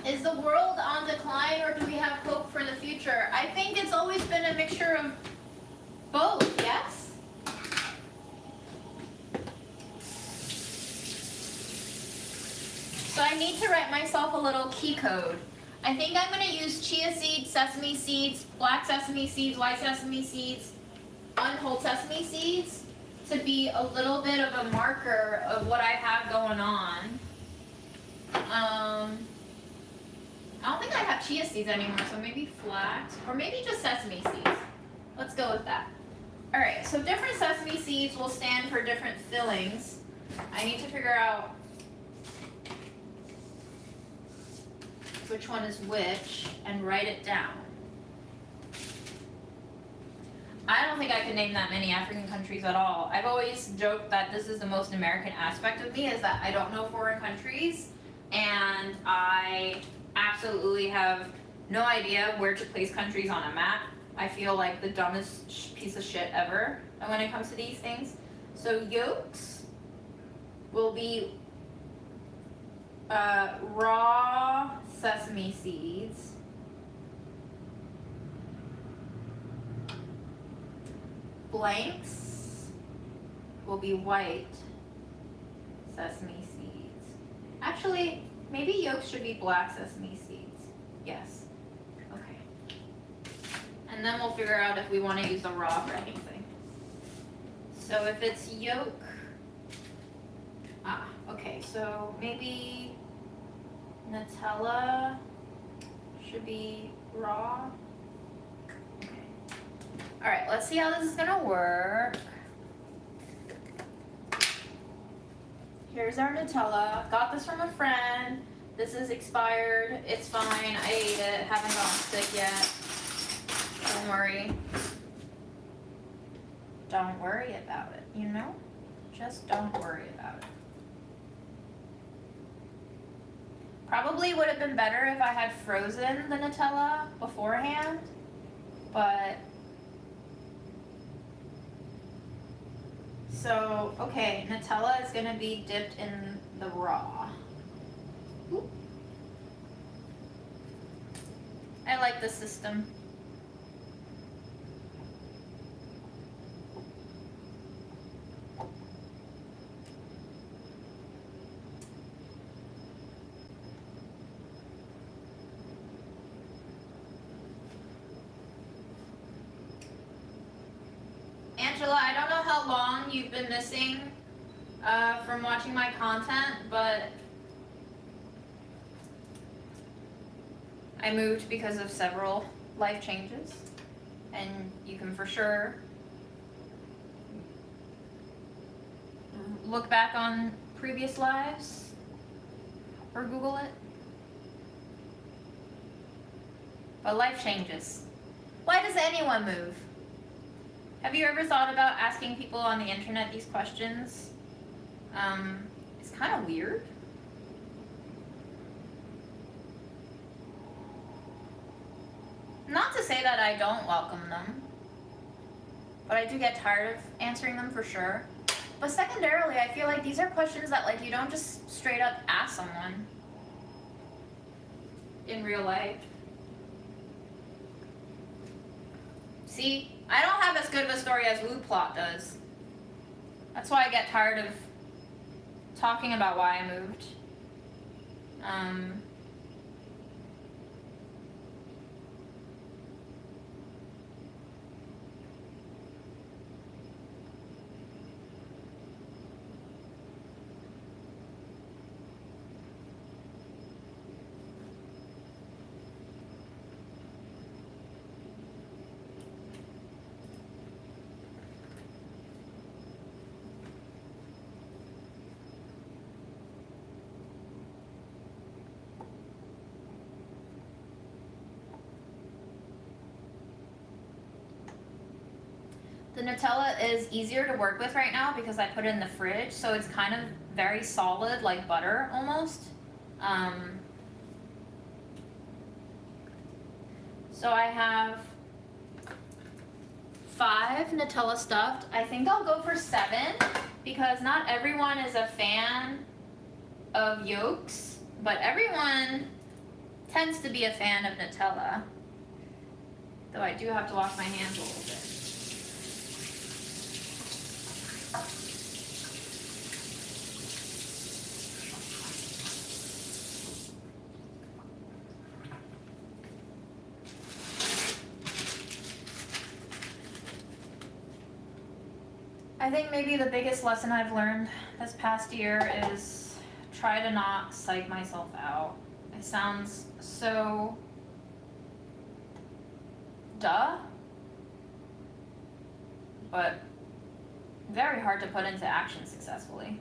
Is the world on decline, or do we have hope for the future? I think it's always been a mixture of both, yes? So I need to write myself a little key code. I think I'm going to use chia seeds, sesame seeds, black sesame seeds, white sesame seeds, unwhole sesame seeds to be a little bit of a marker of what I have going on. I don't think I have chia seeds anymore, so maybe flax, or maybe just sesame seeds. Let's go with that. Alright, so different sesame seeds will stand for different fillings. I need to figure out which one is which and write it down. I don't think I could name that many African countries at all. I've always joked that this is the most American aspect of me, is that I don't know foreign countries, and I absolutely have no idea where to place countries on a map. I feel like the dumbest piece of shit ever when it comes to these things. So yolks will be raw sesame seeds. Blanks will be white sesame seeds. Actually, maybe yolks should be black sesame seeds. Yes. Okay. And then we'll figure out if we want to use the raw for anything. So if it's yolk, okay, so maybe Nutella should be raw. Okay. All right, let's see how this is gonna work. Here's our Nutella. Got this from a friend. This is expired. It's fine. I ate it. Haven't gotten sick yet. Don't worry. Don't worry about it, you know? Just don't worry about it. Probably would have been better if I had frozen the Nutella beforehand, but... So, okay, Nutella is gonna be dipped in the raw. Ooh. I like the system. Angela, I don't know how long you've been missing from watching my content, but I moved because of several life changes, and you can for sure look back on previous lives or Google it. But life changes. Why does anyone move? Have you ever thought about asking people on the internet these questions? It's kind of weird. Not to say that I don't welcome them, but I do get tired of answering them for sure. But secondarily, I feel like these are questions that like you don't just straight up ask someone in real life. See, I don't have as good of a story as Woo Plot does. That's why I get tired of talking about why I moved. The Nutella is easier to work with right now because I put it in the fridge, so it's kind of very solid, like butter almost. So I have 5 Nutella stuffed. I think I'll go for 7 because not everyone is a fan of yolks, but everyone tends to be a fan of Nutella. Though I do have to wash my hands a little bit. I think maybe the biggest lesson I've learned this past year is try to not psych myself out. It sounds so duh, but very hard to put into action successfully.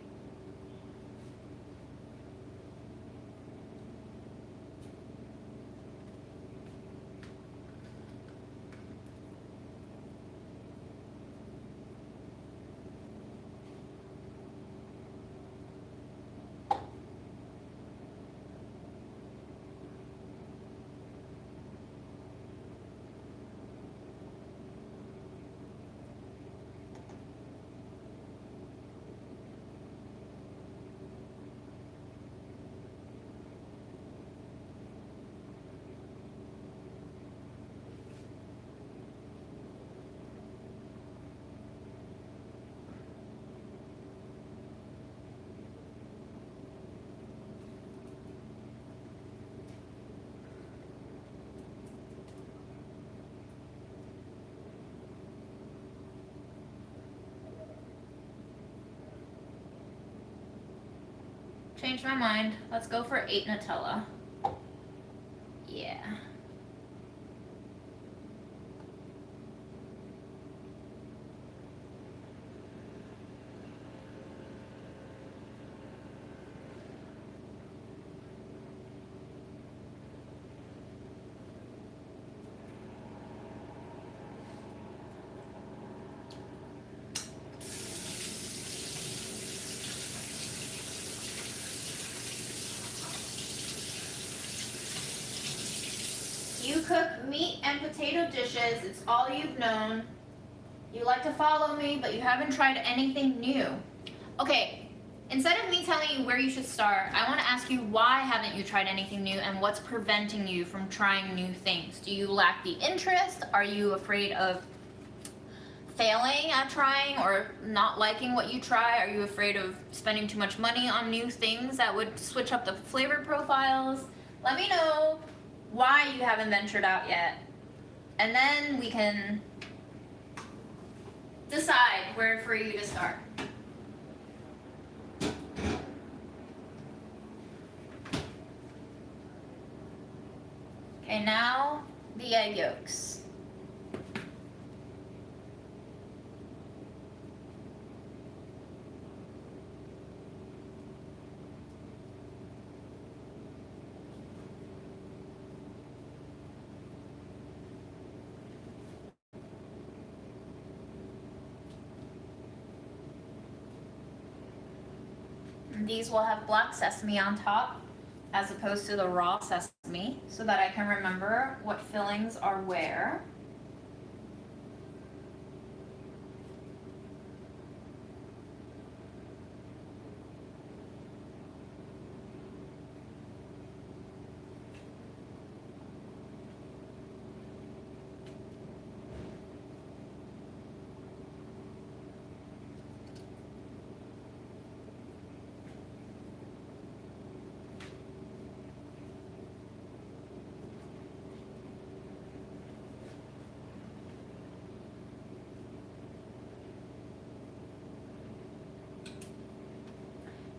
Changed my mind. Let's go for 8 Nutella. Yeah. You cook meat and potato dishes, it's all you've known. You like to follow me, but you haven't tried anything new. Okay, instead of me telling you where you should start, I want to ask you why haven't you tried anything new and what's preventing you from trying new things? Do you lack the interest? Are you afraid of failing at trying or not liking what you try? Are you afraid of spending too much money on new things that would switch up the flavor profiles? Let me know why you haven't ventured out yet, and then we can Decide where for you to start. Okay, now the egg yolks. These will have black sesame on top as opposed to the raw sesame so that I can remember what fillings are where.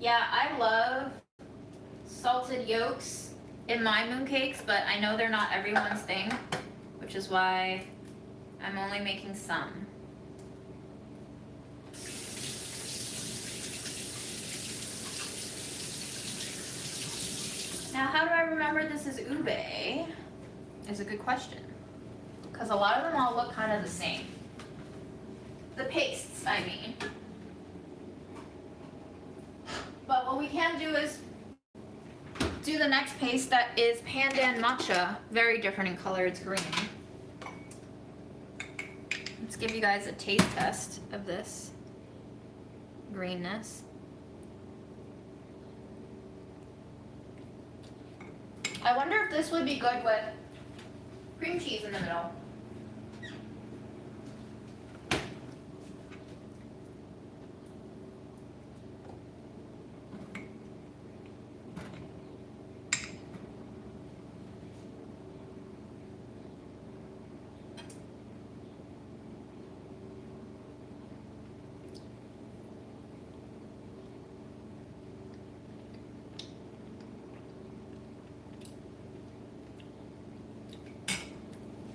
Yeah, I love salted yolks in my mooncakes, but I know they're not everyone's thing, which is why I'm only making some. Now, how do I remember this is ube? Is a good question, because a lot of them all look kind of the same. The pastes, I mean. But what we can do is do the next paste that is pandan matcha. Very different in color, it's green. Let's give you guys a taste test of this greenness. I wonder if this would be good with cream cheese in the middle.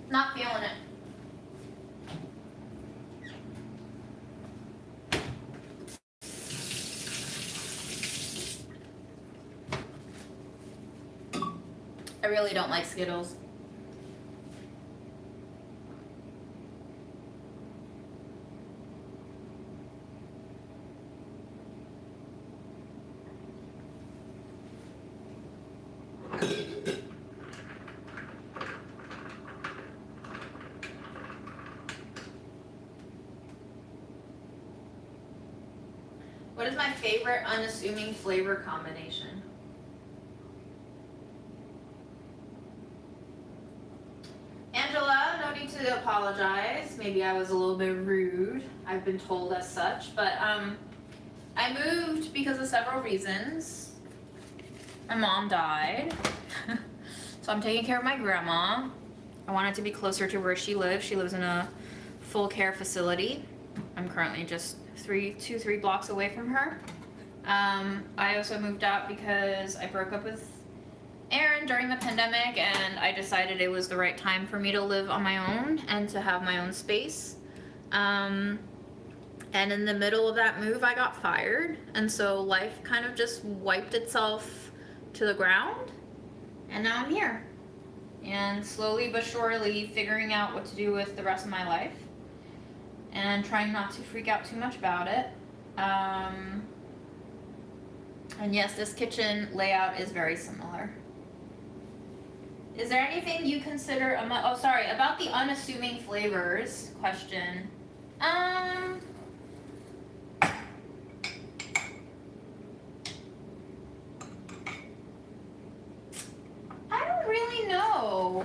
Not feeling it. I really don't like Skittles. What is my favorite unassuming flavor combination? Angela, no need to apologize. Maybe I was a little bit rude. I've been told as such, but I moved because of several reasons. My mom died, so I'm taking care of my grandma. I wanted to be closer to where she lives. She lives in a full care facility. I'm currently just 3 blocks away from her. I also moved out because I broke up with Aaron during the pandemic, and I decided it was the right time for me to live on my own and to have my own space. And in the middle of that move, I got fired, and so life kind of just wiped itself to the ground, and now I'm here. And slowly but surely figuring out what to do with the rest of my life, and trying not to freak out too much about it. And yes, this kitchen layout is very similar. Is there anything you consider, oh sorry, about the unassuming flavors question. I don't really know.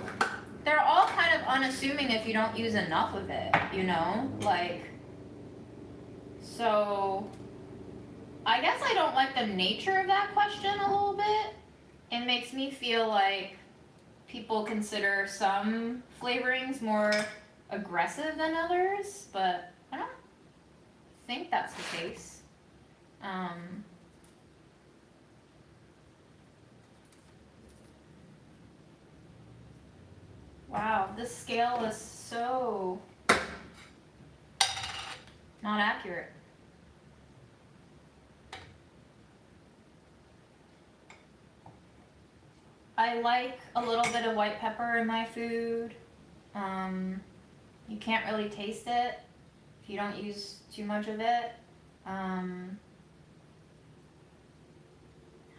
They're all kind of unassuming if you don't use enough of it, you know? Like, so I guess I don't like the nature of that question a little bit. It makes me feel like people consider some flavorings more aggressive than others, but I think that's the case. Wow, this scale is so not accurate. I like a little bit of white pepper in my food. You can't really taste it if you don't use too much of it. I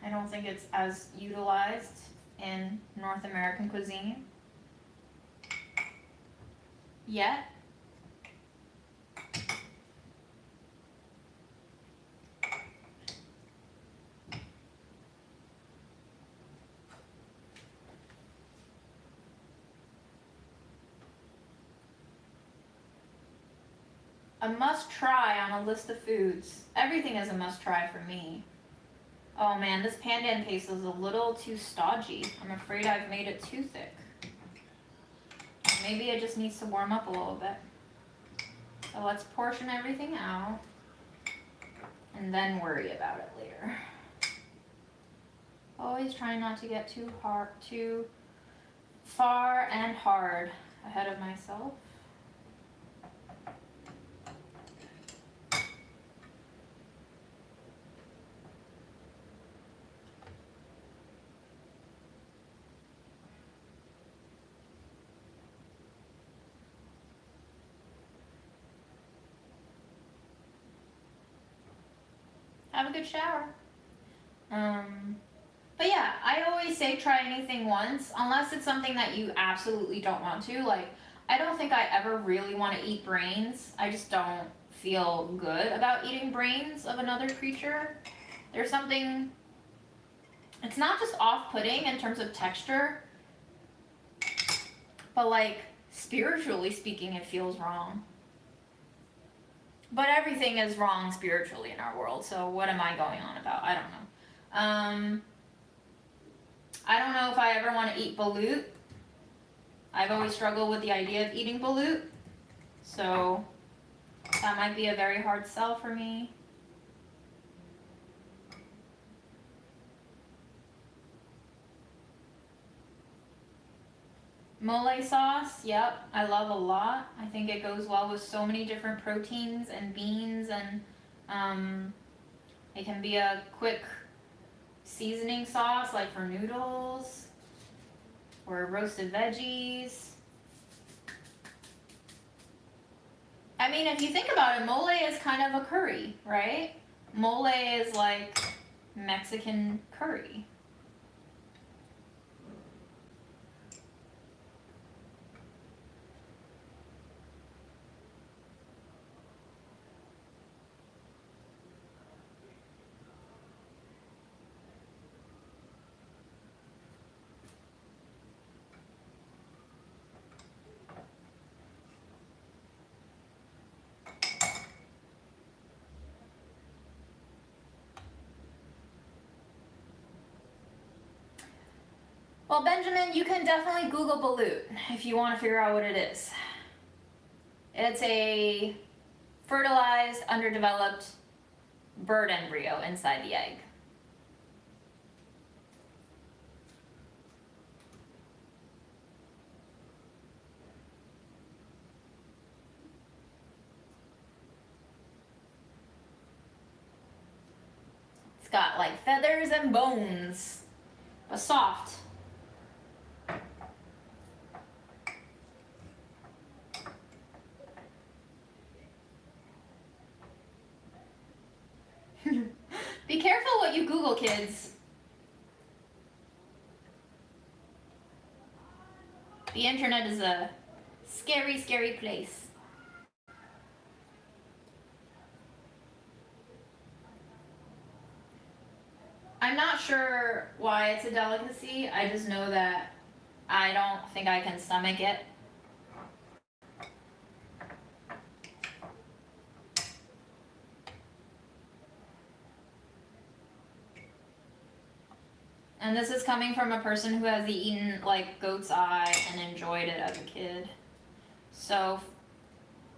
don't think it's as utilized in North American cuisine yet. A must try on a list of foods. Everything is a must try for me. Oh man, this pandan paste is a little too stodgy. I'm afraid I've made it too thick. Maybe it just needs to warm up a little bit. So let's portion everything out and then worry about it later. Always trying not to get too far and hard ahead of myself. Have a good shower. But yeah, I always say try anything once, unless it's something that you absolutely don't want to. Like, I don't think I ever really want to eat brains. I just don't feel good about eating brains of another creature. There's something, it's not just off-putting in terms of texture, but like, spiritually speaking, it feels wrong. But everything is wrong spiritually in our world, so what am I going on about? I don't know. I don't know if I ever want to eat balut. I've always struggled with the idea of eating balut, so that might be a very hard sell for me. Mole sauce, yep, I love a lot. I think it goes well with so many different proteins and beans, and it can be a quick seasoning sauce like for noodles or roasted veggies. I mean, if you think about it, mole is kind of a curry, right? Mole is like Mexican curry. Well, Benjamin, you can definitely Google balut if you want to figure out what it is. It's a fertilized, underdeveloped bird embryo inside the egg. It's got like feathers and bones, but soft. Be careful what you Google, kids. The internet is a scary, scary place. I'm not sure why it's a delicacy. I just know that I don't think I can stomach it. And this is coming from a person who has eaten like goat's eye and enjoyed it as a kid. So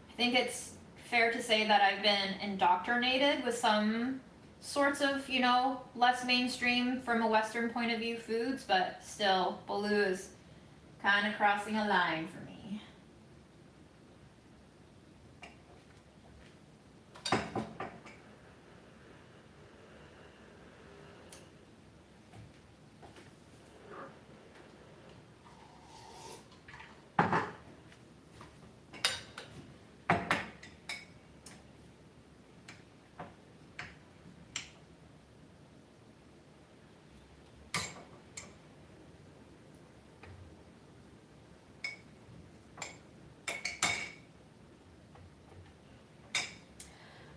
I think it's fair to say that I've been indoctrinated with some sorts of, you know, less mainstream from a Western point of view foods, but still, Baloo is kind of crossing a line for me.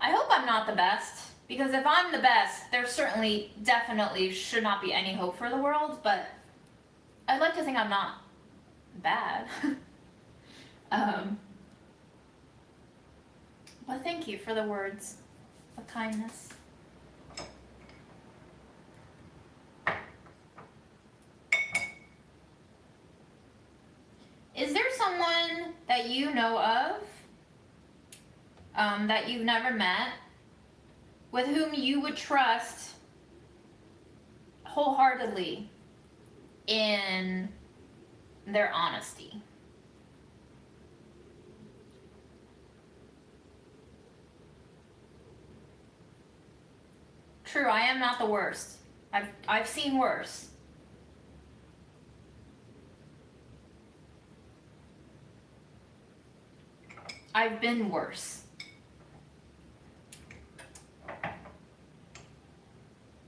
I hope I'm not the best, because if I'm the best, there certainly, definitely should not be any hope for the world, but I'd like to think I'm not bad. But thank you for the words of kindness. Is there someone that you know of that you've never met, with whom you would trust wholeheartedly in their honesty? True, I am not the worst. I've seen worse. I've been worse.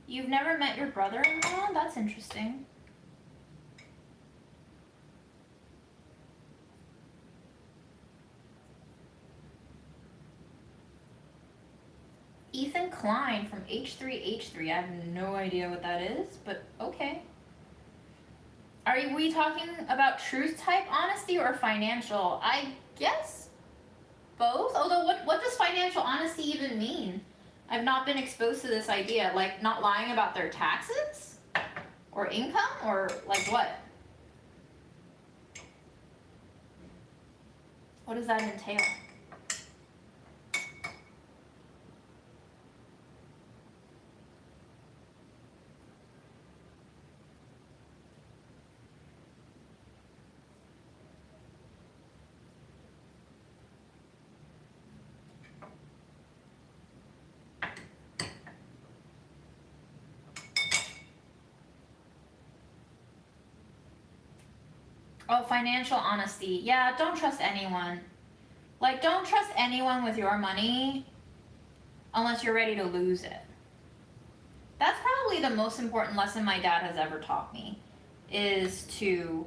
You've never met your brother-in-law? That's interesting. Ethan Klein from H3H3. I have no idea what that is, but okay. Are we talking about truth type honesty or financial? I guess both. Although what does financial honesty even mean? I've not been exposed to this idea. Like not lying about their taxes? Or income? Or like what? What does that entail? Oh, financial honesty. Yeah, don't trust anyone. Like, don't trust anyone with your money unless you're ready to lose it. That's probably the most important lesson my dad has ever taught me, is to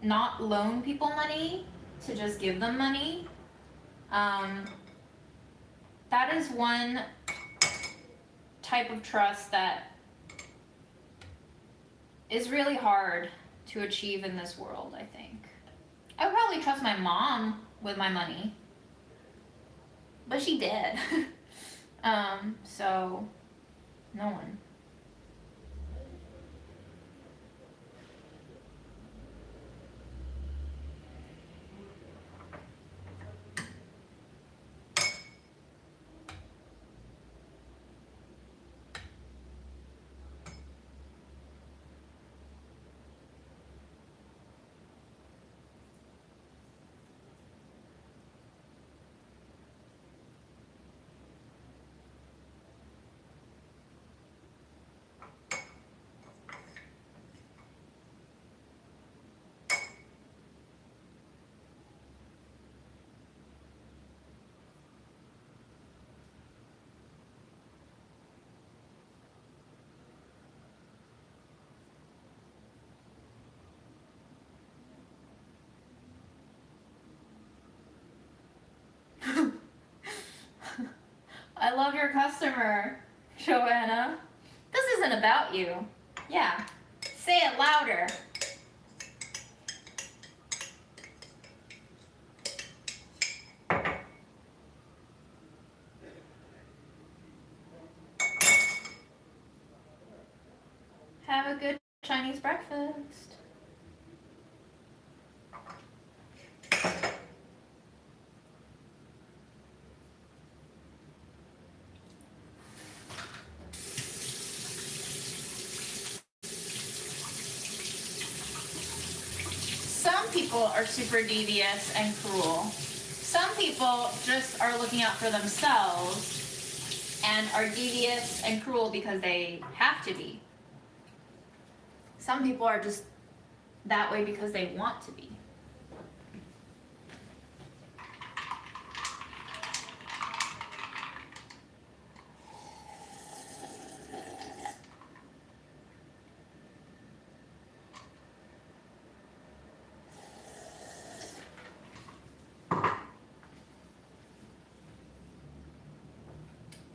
not loan people money, to just give them money. That is one type of trust that is really hard to achieve in this world, I think. I would probably trust my mom with my money, but she did. So no one. I love your customer, Joanna. This isn't about you. Yeah, say it louder. Have a good Chinese breakfast. people are super devious and cruel. Some people just are looking out for themselves and are devious and cruel because they have to be. Some people are just that way because they want to be.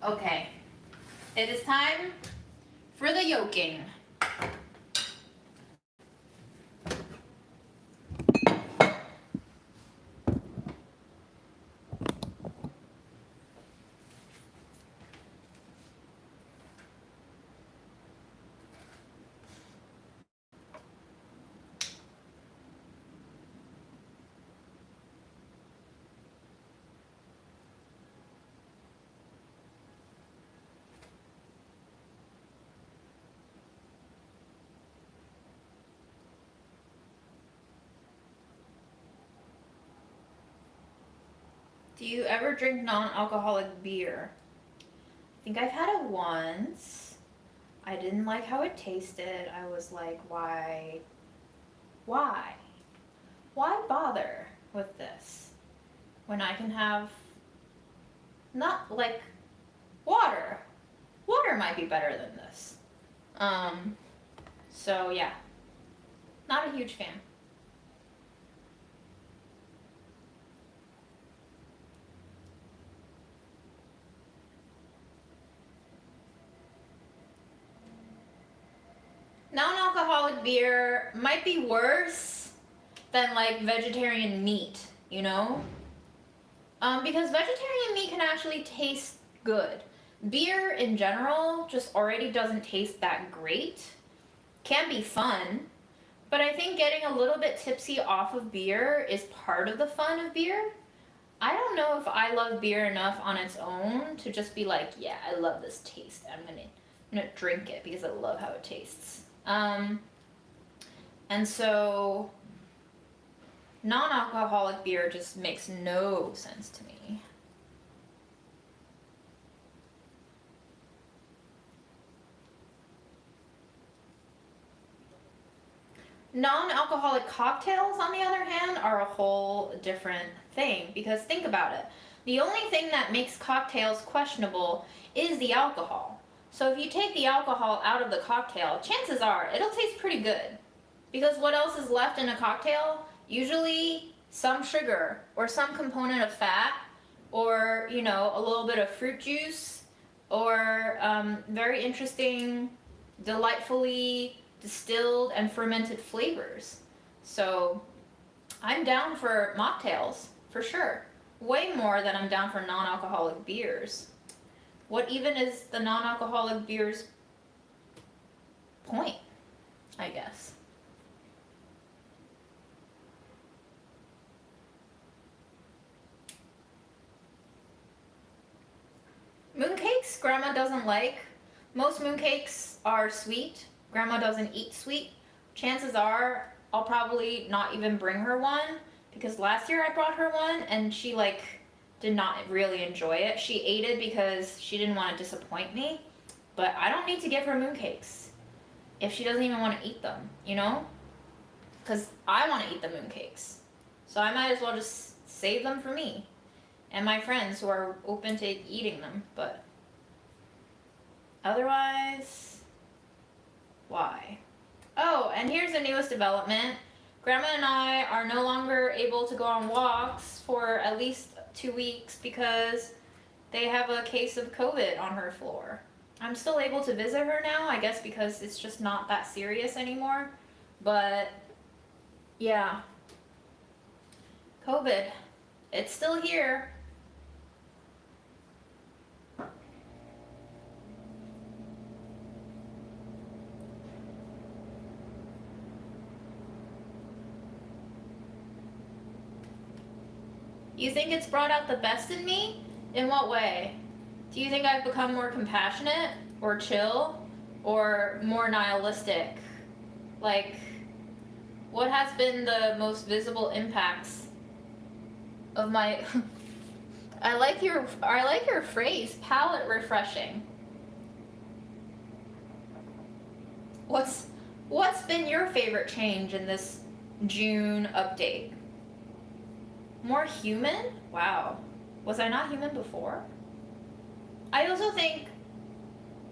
Okay, it is time for the yolking. Do you ever drink non-alcoholic beer? I think I've had it once. I didn't like how it tasted. I was like, why? Why? Why bother with this when I can have not like water? Water might be better than this. So yeah, not a huge fan. Non-alcoholic beer might be worse than like vegetarian meat, you know? Because vegetarian meat can actually taste good. Beer in general just already doesn't taste that great. Can be fun, but I think getting a little bit tipsy off of beer is part of the fun of beer. I don't know if I love beer enough on its own to just be like, yeah, I love this taste. I'm gonna drink it because I love how it tastes. And so non-alcoholic beer just makes no sense to me. Non-alcoholic cocktails, on the other hand, are a whole different thing, because think about it. The only thing that makes cocktails questionable is the alcohol. So if you take the alcohol out of the cocktail, chances are it'll taste pretty good. Because what else is left in a cocktail? Usually some sugar or some component of fat, or, you know, a little bit of fruit juice, or very interesting, delightfully distilled and fermented flavors. So I'm down for mocktails, for sure. Way more than I'm down for non-alcoholic beers. What even is the non-alcoholic beer's point, I guess? Mooncakes, Grandma doesn't like. Most mooncakes are sweet. Grandma doesn't eat sweet. Chances are I'll probably not even bring her one, because last year I brought her one and she did not really enjoy it. She ate it because she didn't want to disappoint me, but I don't need to give her mooncakes if she doesn't even want to eat them, you know? Because I want to eat the mooncakes. So I might as well just save them for me and my friends who are open to eating them, but otherwise, why? Oh, and here's the newest development. Grandma and I are no longer able to go on walks for at least 2 weeks because they have a case of COVID on her floor. I'm still able to visit her now, I guess because it's just not that serious anymore. But yeah, COVID, it's still here. You think it's brought out the best in me? In what way? Do you think I've become more compassionate, or chill, or more nihilistic? Like, What has been the most visible impacts of my I like your phrase, palate refreshing. What's been your favorite change in this June update? More human? Wow. Was I not human before? I also think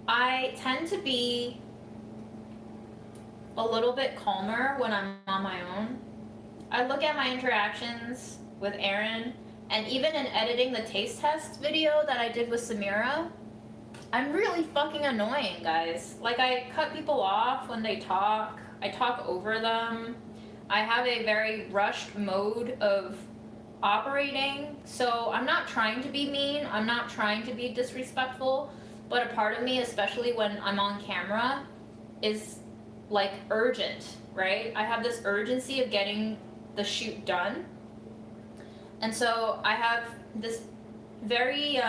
I tend to be a little bit calmer when I'm on my own. I look at my interactions with Aaron, and even in editing the taste test video that I did with Samira, I'm really fucking annoying, guys. Like, I cut people off when they talk, I talk over them, I have a very rushed mode of operating, so I'm not trying to be mean, I'm not trying to be disrespectful, but a part of me, especially when I'm on camera, is like urgent, right? I have this urgency of getting the shoot done. And so I have this very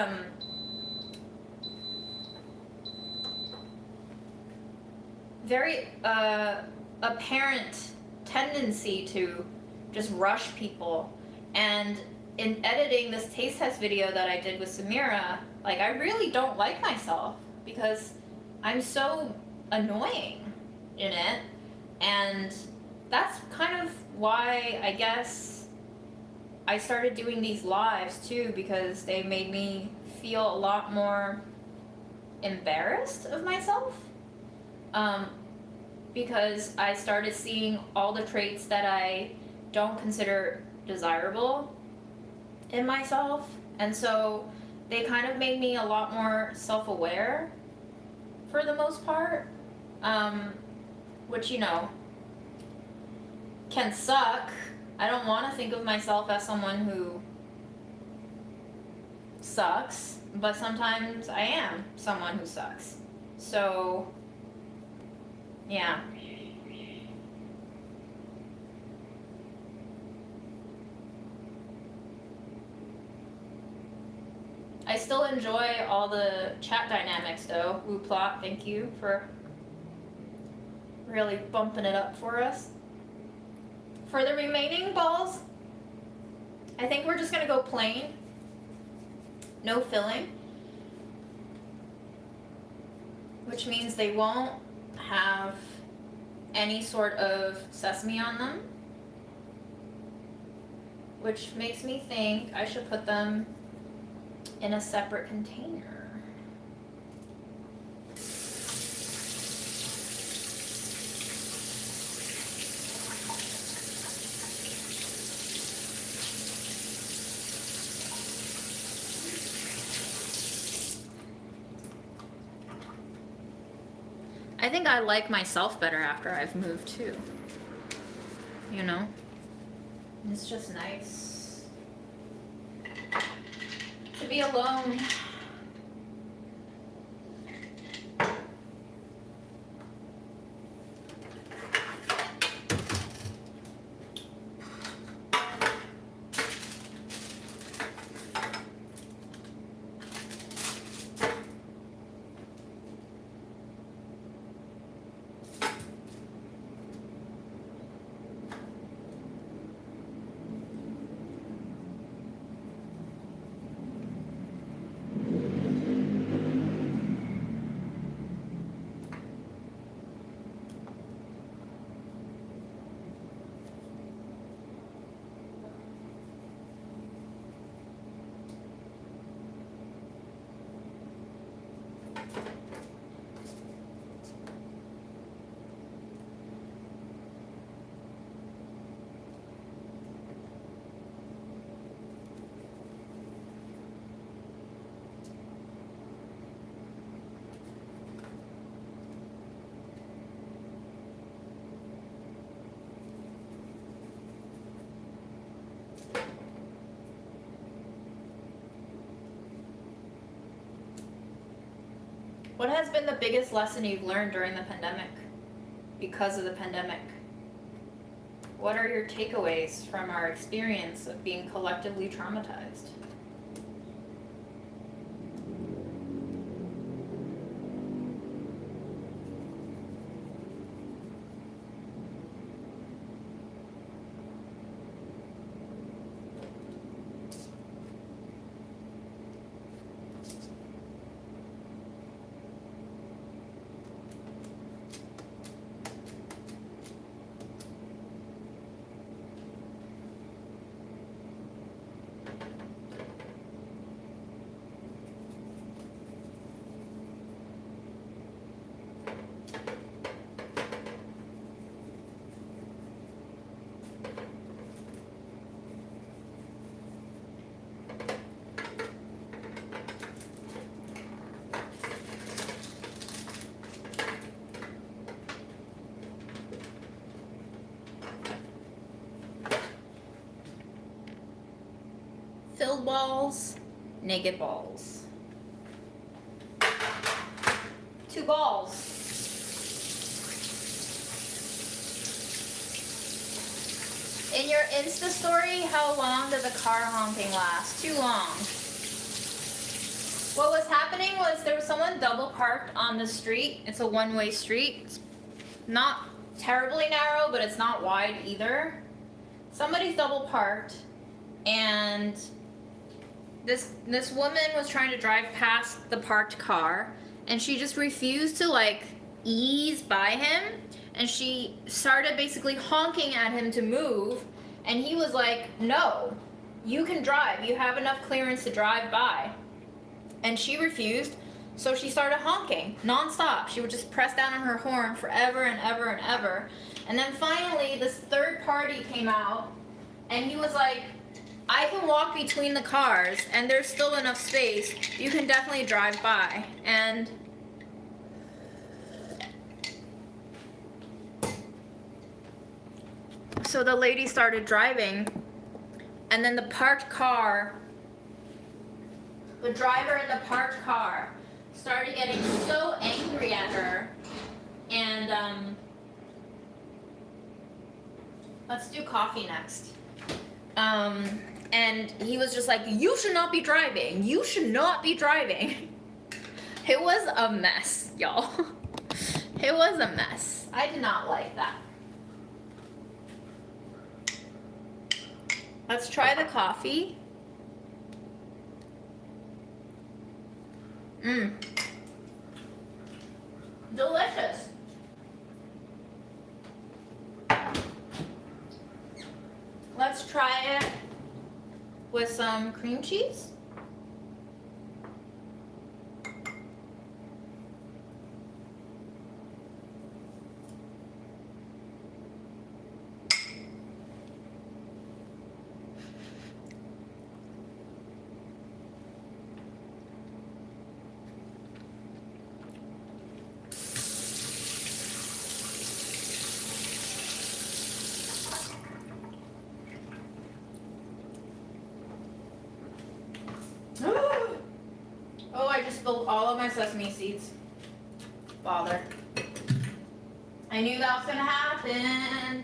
apparent tendency to just rush people. And in editing this taste test video that I did with Samira, like, I really don't like myself because I'm so annoying in it. And that's kind of why I guess I started doing these lives too, because they made me feel a lot more embarrassed of myself. Because I started seeing all the traits that I don't consider desirable in myself, and so they kind of made me a lot more self-aware for the most part, which, you know, can suck. I don't want to think of myself as someone who sucks, but sometimes I am someone who sucks. So, yeah. I still enjoy all the chat dynamics though. Wooplot, thank you for really bumping it up for us. For the remaining balls, I think we're just gonna go plain. No filling. Which means they won't have any sort of sesame on them. Which makes me think I should put them in a separate container. I think I like myself better after I've moved too. You know? It's just nice to be alone. What has been the biggest lesson you've learned during the pandemic? Because of the pandemic? What are your takeaways from our experience of being collectively traumatized? balls, naked balls. 2 balls. In your Insta story, how long did the car honking last? Too long. What was happening was there was someone double parked on the street. It's a one-way street. It's not terribly narrow, but it's not wide either. Somebody's double parked, and this woman was trying to drive past the parked car, and she just refused to like ease by him, and she started basically honking at him to move, and he was like, no, you can drive, you have enough clearance to drive by. And she refused, so she started honking non-stop. She would just press down on her horn forever and ever and ever. And then finally this third party came out, and he was like, I can walk between the cars and there's still enough space, you can definitely drive by. And so the lady started driving, and then the driver in the parked car started getting so angry at her, and let's do coffee next. And he was just like, you should not be driving, you should not be driving. It was a mess, y'all. It was a mess. I did not like that. Let's try the coffee. Delicious. Let's try it with some cream cheese. Oh, I just spilled all of my sesame seeds. Bother. I knew that was gonna happen.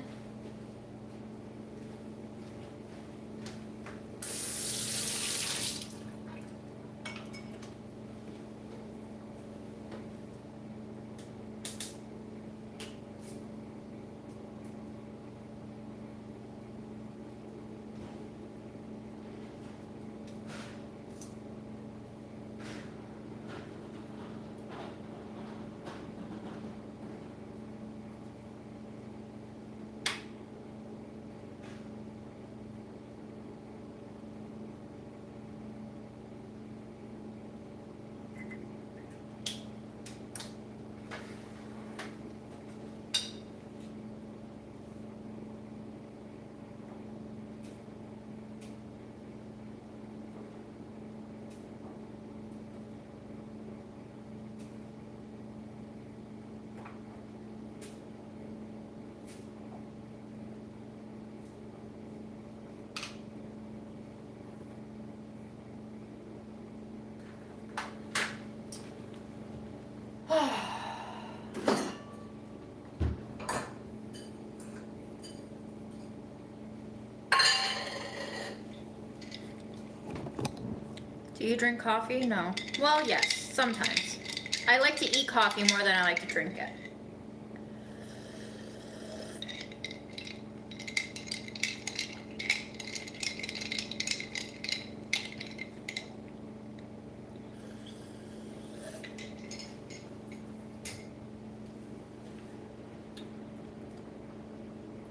Do you drink coffee? No. Well, yes, sometimes. I like to eat coffee more than I like to drink it.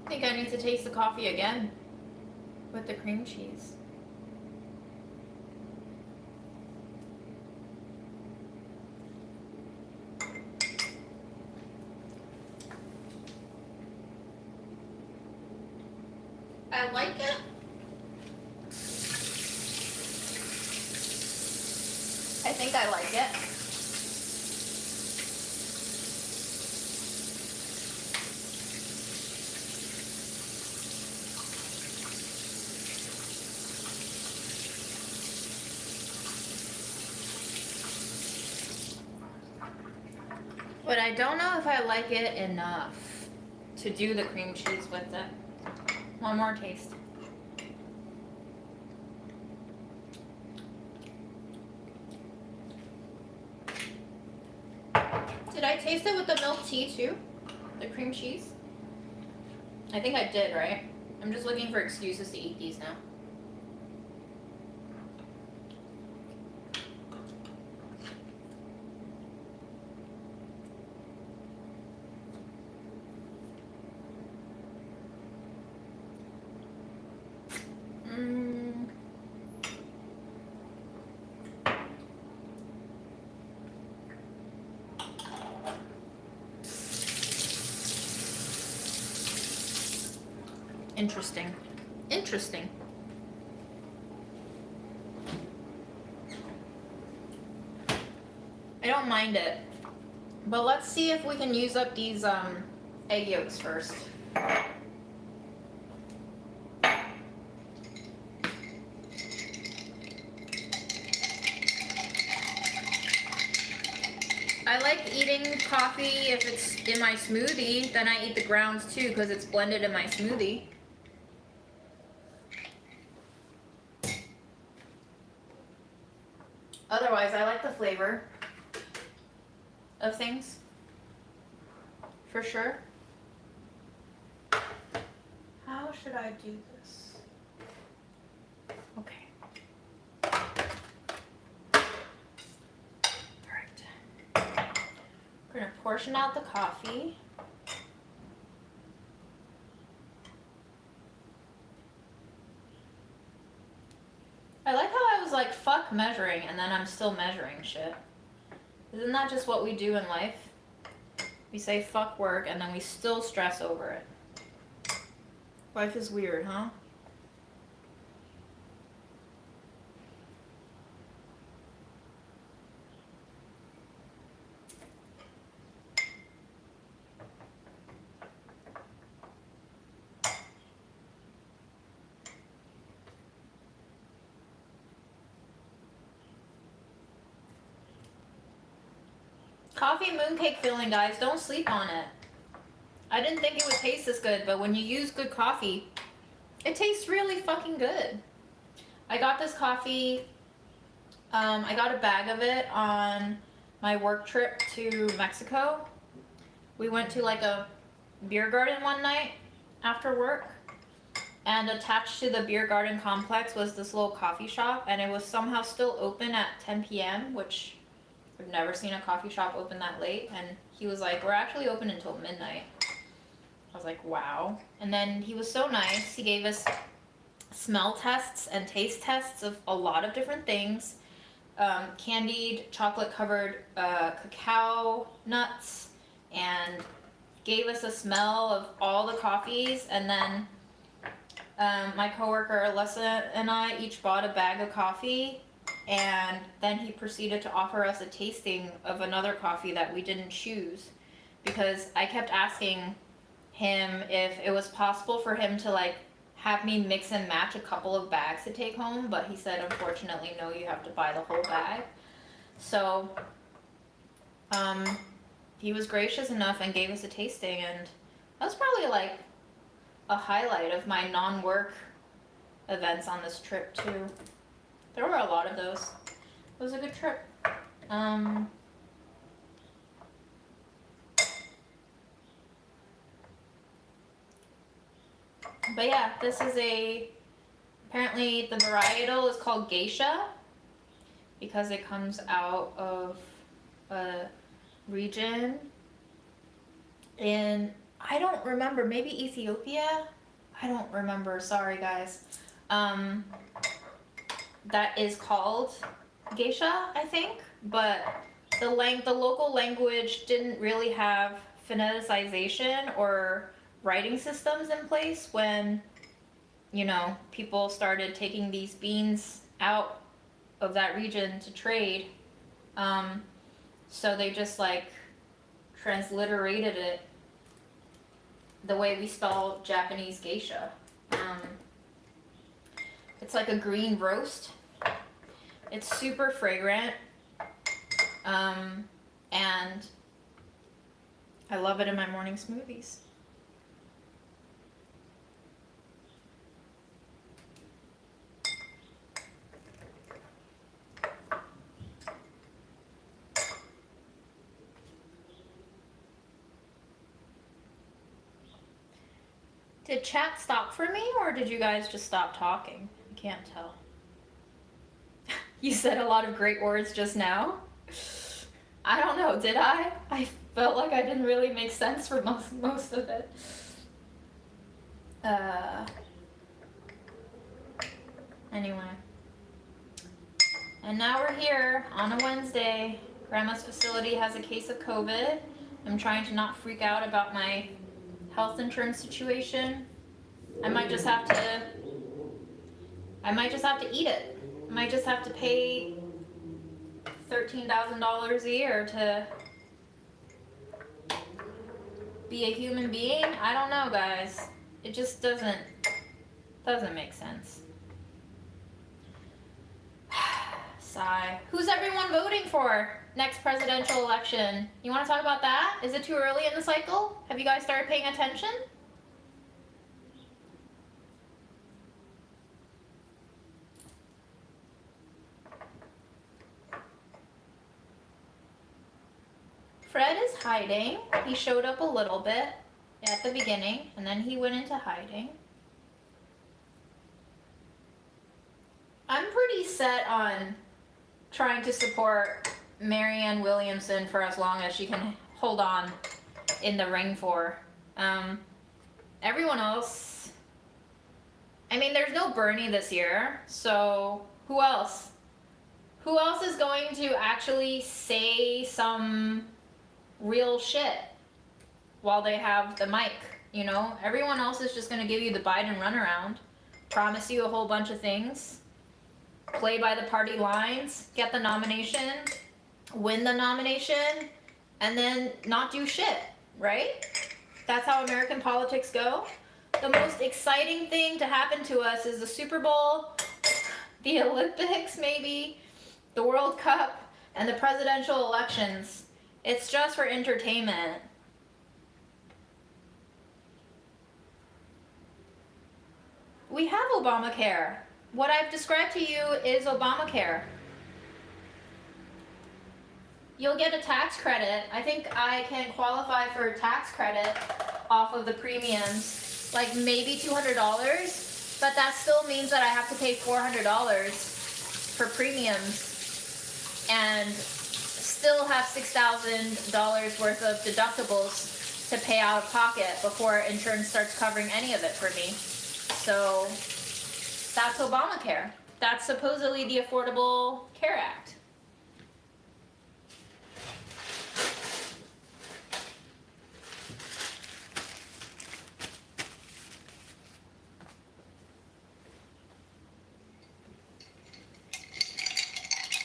I think I need to taste the coffee again with the cream cheese. I like it. I think I like it. But I don't know if I like it enough to do the cream cheese with it. One more taste. Did I taste it with the milk tea too? The cream cheese? I think I did, right? I'm just looking for excuses to eat these now. Interesting. Interesting. I don't mind it. But let's see if we can use up these egg yolks first. I like eating coffee if it's in my smoothie, then I eat the grounds too because it's blended in my smoothie. Otherwise, I like the flavor of things, for sure. How should I do this? Okay. Alright. We're gonna portion out the coffee. I like how I was like, fuck measuring, and then I'm still measuring shit. Isn't that just what we do in life? We say fuck work, and then we still stress over it. Life is weird, huh? Coffee mooncake filling, guys. Don't sleep on it. I didn't think it would taste this good, but when you use good coffee, it tastes really fucking good. I got this coffee, I got a bag of it on my work trip to Mexico. We went to like a beer garden one night after work, and attached to the beer garden complex was this little coffee shop, and it was somehow still open at 10 p.m., which I've never seen a coffee shop open that late. And he was like, we're actually open until midnight. I was like, wow. And then he was so nice. He gave us smell tests and taste tests of a lot of different things. Candied chocolate covered cacao nuts, and gave us a smell of all the coffees. And then my coworker Alyssa and I each bought a bag of coffee, and then he proceeded to offer us a tasting of another coffee that we didn't choose, because I kept asking him if it was possible for him to like have me mix and match a couple of bags to take home, but he said unfortunately no, you have to buy the whole bag. So he was gracious enough and gave us a tasting, and that was probably like a highlight of my non-work events on this trip too. There were a lot of those. It was a good trip. But yeah, this is apparently the varietal is called geisha, because it comes out of a region in, I don't remember, maybe Ethiopia? I don't remember, sorry guys. That is called geisha, I think, but the local language didn't really have phoneticization or writing systems in place when, you know, people started taking these beans out of that region to trade. So they just like transliterated it the way we spell Japanese geisha. It's like a green roast. It's super fragrant, and I love it in my morning smoothies. Did chat stop for me, or did you guys just stop talking? I can't tell. You said a lot of great words just now. I don't know, did I? I felt like I didn't really make sense for most of it. Anyway. And now we're here on a Wednesday. Grandma's facility has a case of COVID. I'm trying to not freak out about my health insurance situation. I might just have to eat it. I might just have to pay $13,000 a year to be a human being. I don't know, guys. It just doesn't make sense. Sigh. Who's everyone voting for next presidential election? You want to talk about that? Is it too early in the cycle? Have you guys started paying attention? Fred is hiding. He showed up a little bit at the beginning, and then he went into hiding. I'm pretty set on trying to support Marianne Williamson for as long as she can hold on in the ring for. Everyone else, I mean, there's no Bernie this year, so who else? Who else is going to actually say some real shit while they have the mic, you know? Everyone else is just gonna give you the Biden runaround, promise you a whole bunch of things, play by the party lines, get the nomination, win the nomination, and then not do shit, right? That's how American politics go. The most exciting thing to happen to us is the Super Bowl, the Olympics maybe, the World Cup, and the presidential elections. It's just for entertainment. We have Obamacare. What I've described to you is Obamacare. You'll get a tax credit. I think I can qualify for a tax credit off of the premiums, like maybe $200, but that still means that I have to pay $400 for premiums and still have $6,000 worth of deductibles to pay out of pocket before insurance starts covering any of it for me. So that's Obamacare. That's supposedly the Affordable Care Act.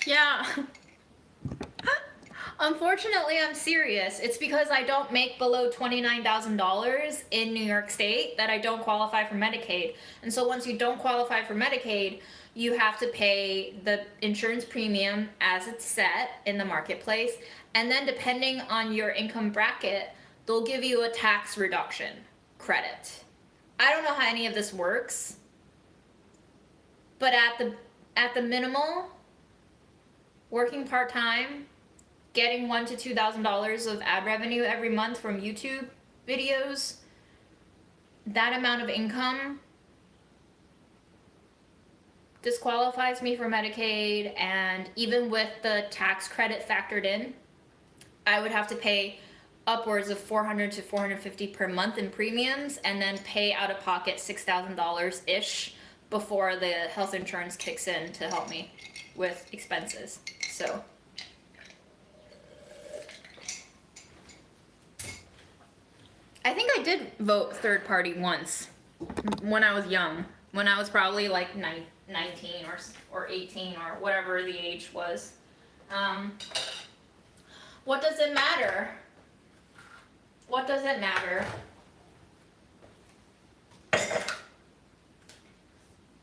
Yeah. Unfortunately, I'm serious. It's because I don't make below $29,000 in New York State that I don't qualify for Medicaid. And so once you don't qualify for Medicaid, you have to pay the insurance premium as it's set in the marketplace. And then depending on your income bracket, they'll give you a tax reduction credit. I don't know how any of this works, but at the minimal, working part-time, getting $1,000 to $2,000 of ad revenue every month from YouTube videos, that amount of income disqualifies me for Medicaid, and even with the tax credit factored in, I would have to pay upwards of $400 to $450 per month in premiums, and then pay out of pocket $6,000-ish before the health insurance kicks in to help me with expenses. So I think I did vote third party once when I was young, when I was probably like 19 or 18 or whatever the age was. What does it matter? What does it matter?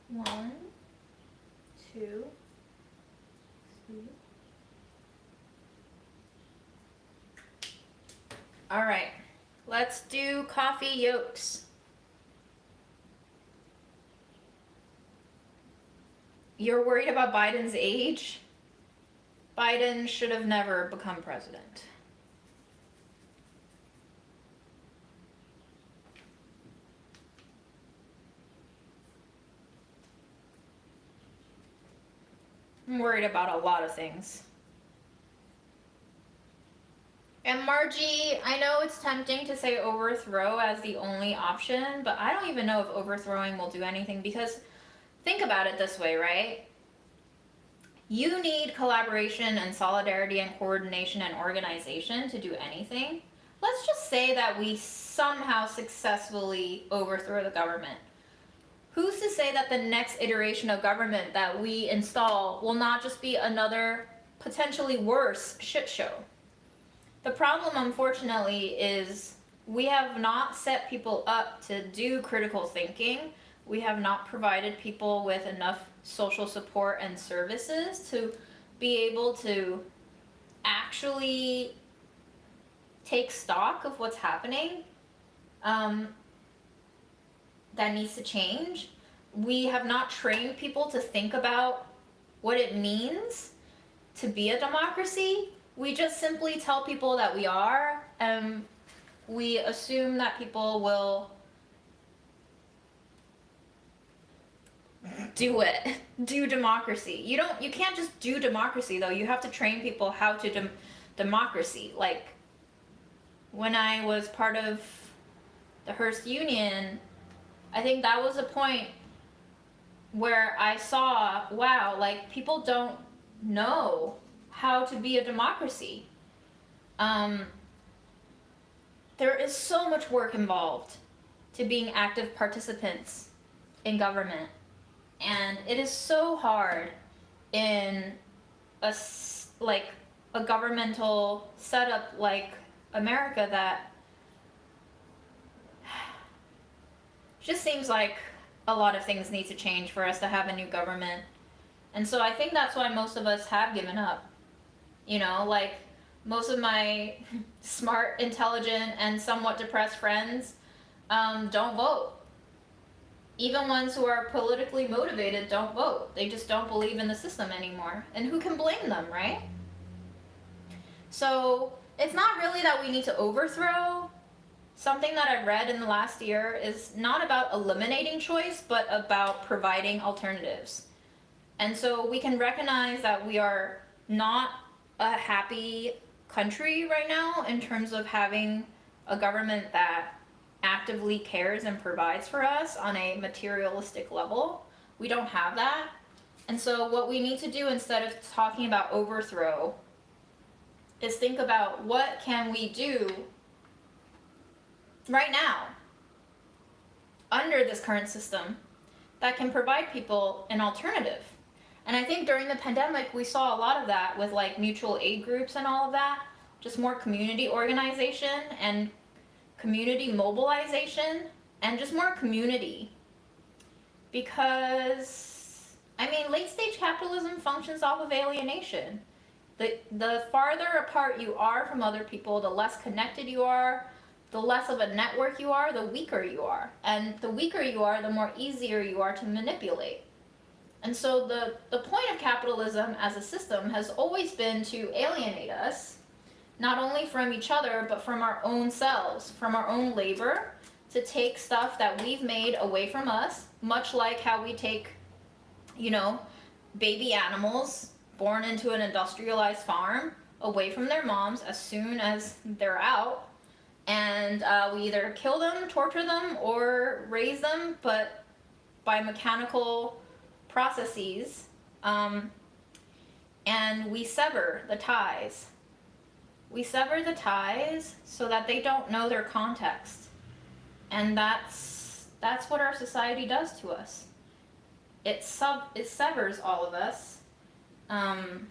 One, two, three. All right, let's do coffee yolks. You're worried about Biden's age? Biden should have never become president. I'm worried about a lot of things. And Margie, I know it's tempting to say overthrow as the only option, but I don't even know if overthrowing will do anything, because think about it this way, right? You need collaboration and solidarity and coordination and organization to do anything. Let's just say that we somehow successfully overthrow the government. Who's to say that the next iteration of government that we install will not just be another potentially worse shit show? The problem, unfortunately, is we have not set people up to do critical thinking. We have not provided people with enough social support and services to be able to actually take stock of what's happening. That needs to change. We have not trained people to think about what it means to be a democracy. We just simply tell people that we are, and we assume that people will do it, do democracy. You can't just do democracy though. You have to train people how to democracy. Like when I was part of the Hearst Union, I think that was a point where I saw, wow, like people don't know how to be a democracy. There is so much work involved to being active participants in government, and it is so hard in a governmental setup like America that just seems like a lot of things need to change for us to have a new government. And so I think that's why most of us have given up. You know, like most of my smart, intelligent, and somewhat depressed friends don't vote. Even ones who are politically motivated don't vote. They just don't believe in the system anymore. And who can blame them, right? So it's not really that we need to overthrow. Something that I read in the last year is not about eliminating choice, but about providing alternatives. And so we can recognize that we are not a happy country right now in terms of having a government that actively cares and provides for us on a materialistic level. We don't have that. And so what we need to do instead of talking about overthrow is think about what can we do right now under this current system that can provide people an alternative. And I think during the pandemic we saw a lot of that with like mutual aid groups and all of that, just more community organization and community mobilization and just more community. Because I mean, late stage capitalism functions off of alienation. The farther apart you are from other people, the less connected you are, the less of a network you are, the weaker you are. And the weaker you are, the more easier you are to manipulate. And so the point of capitalism as a system has always been to alienate us, not only from each other, but from our own selves, from our own labor, to take stuff that we've made away from us, much like how we take, you know, baby animals born into an industrialized farm away from their moms as soon as they're out. And we either kill them, torture them, or raise them, but by mechanical processes, and we sever the ties. We sever the ties so that they don't know their context. And that's what our society does to us. It severs all of us. And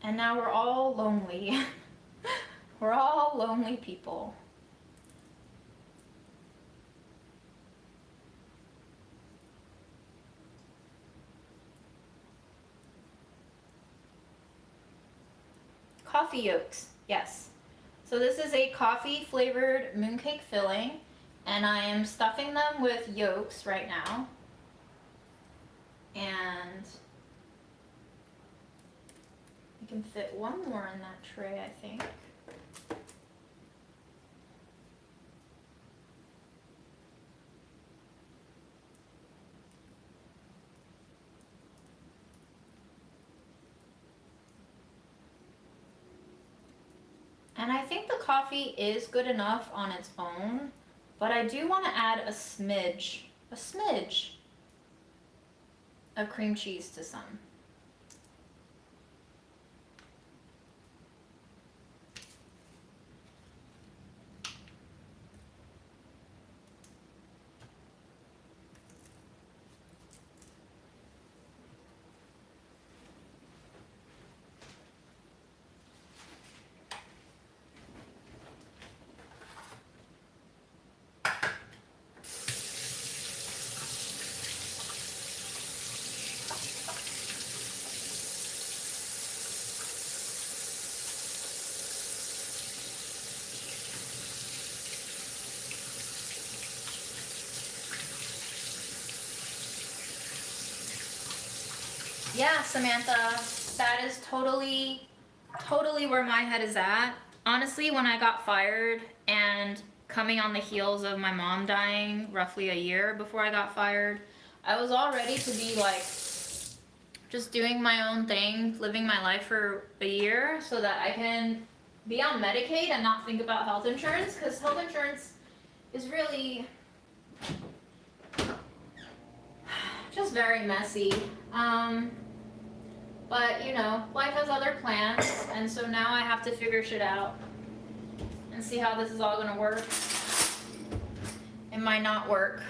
now we're all lonely. We're all lonely people. Coffee yolks, yes. So this is a coffee flavored mooncake filling, and I am stuffing them with yolks right now. And you can fit one more in that tray, I think. And I think the coffee is good enough on its own, but I do want to add a smidge of cream cheese to some. Yeah, Samantha, that is totally where my head is at. Honestly, when I got fired and coming on the heels of my mom dying roughly a year before I got fired, I was all ready to be like just doing my own thing, living my life for a year so that I can be on Medicaid and not think about health insurance, because health insurance is really just very messy. But you know, life has other plans, and so now I have to figure shit out and see how this is all gonna work. It might not work,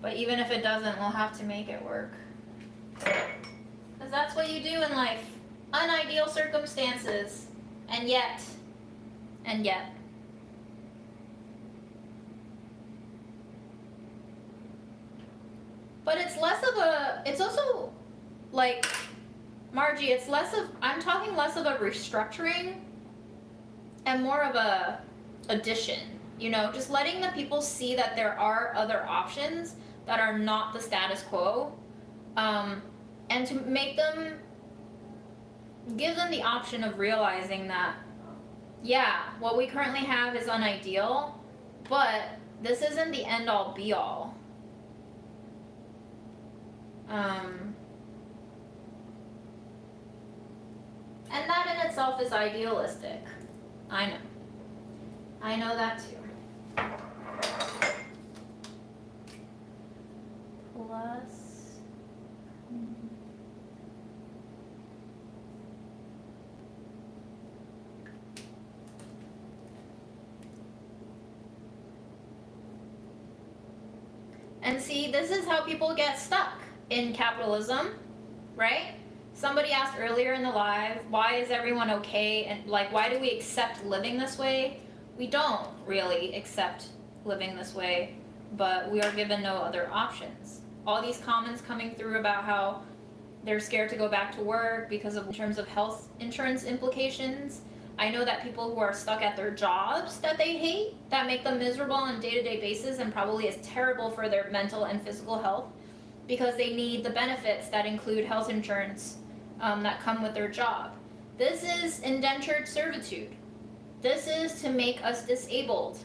but even if it doesn't, we'll have to make it work. Because that's what you do in life. Unideal circumstances. And yet. But it's less of a, it's also like, Margie, it's less of, I'm talking less of a restructuring and more of a addition, you know, just letting the people see that there are other options that are not the status quo, and to make them, give them the option of realizing that, yeah, what we currently have is unideal, but this isn't the end all be all. And that in itself is idealistic. I know. I know that too. Plus. And see, this is how people get stuck in capitalism, right? Somebody asked earlier in the live, why is everyone okay, and like, why do we accept living this way? We don't really accept living this way, but we are given no other options. All these comments coming through about how they're scared to go back to work because of, in terms of health insurance implications. I know that people who are stuck at their jobs that they hate, that make them miserable on a day-to-day basis and probably is terrible for their mental and physical health, because they need the benefits that include health insurance that come with their job. This is indentured servitude. This is to make us disabled,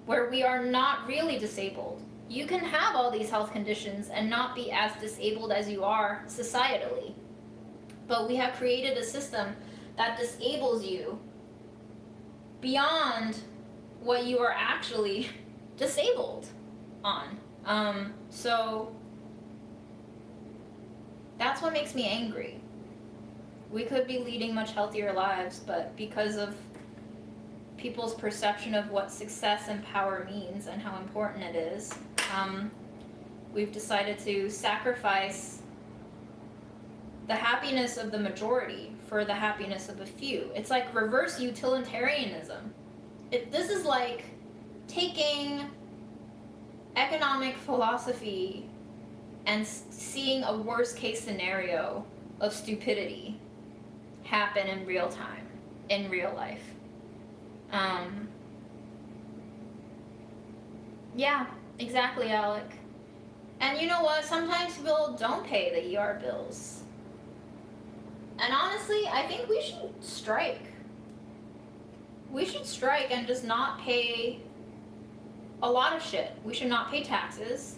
where we are not really disabled. You can have all these health conditions and not be as disabled as you are societally. But we have created a system that disables you beyond what you are actually disabled on. So that's what makes me angry. We could be leading much healthier lives, but because of people's perception of what success and power means and how important it is, we've decided to sacrifice the happiness of the majority for the happiness of a few. It's like reverse utilitarianism. This is like taking economic philosophy and seeing a worst case scenario of stupidity happen in real time. in real life. Yeah, exactly, Alec. And you know what? Sometimes people don't pay the ER bills. And honestly, I think we should strike. We should strike and just not pay a lot of shit. We should not pay taxes.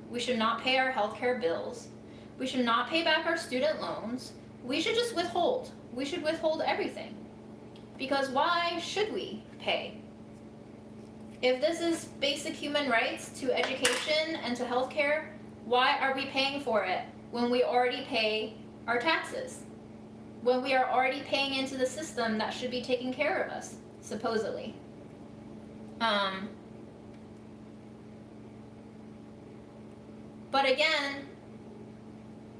We should not pay our healthcare bills. We should not pay back our student loans. We should just withhold. We should withhold everything. Because why should we pay? If this is basic human rights to education and to healthcare, why are we paying for it when we already pay our taxes? When we are already paying into the system that should be taking care of us, supposedly. But again,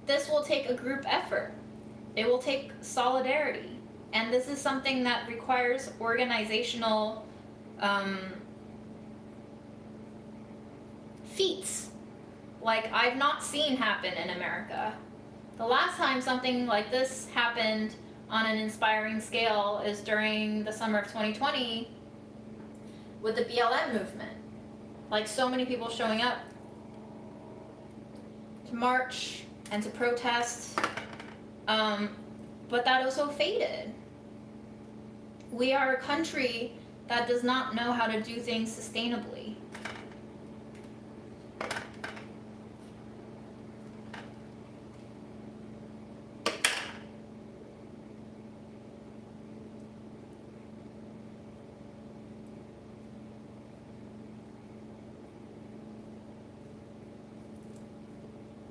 this will take a group effort. It will take solidarity. And this is something that requires organizational feats like I've not seen happen in America. The last time something like this happened on an inspiring scale is during the summer of 2020 with the BLM movement. Like so many people showing up to march and to protest, but that also faded. We are a country that does not know how to do things sustainably.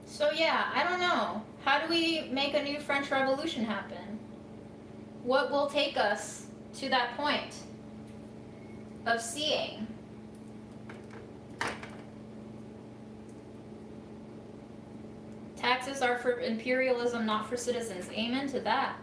So yeah, I don't know. How do we make a new French Revolution happen? What will take us to that point of seeing? Taxes are for imperialism, not for citizens. Amen to that.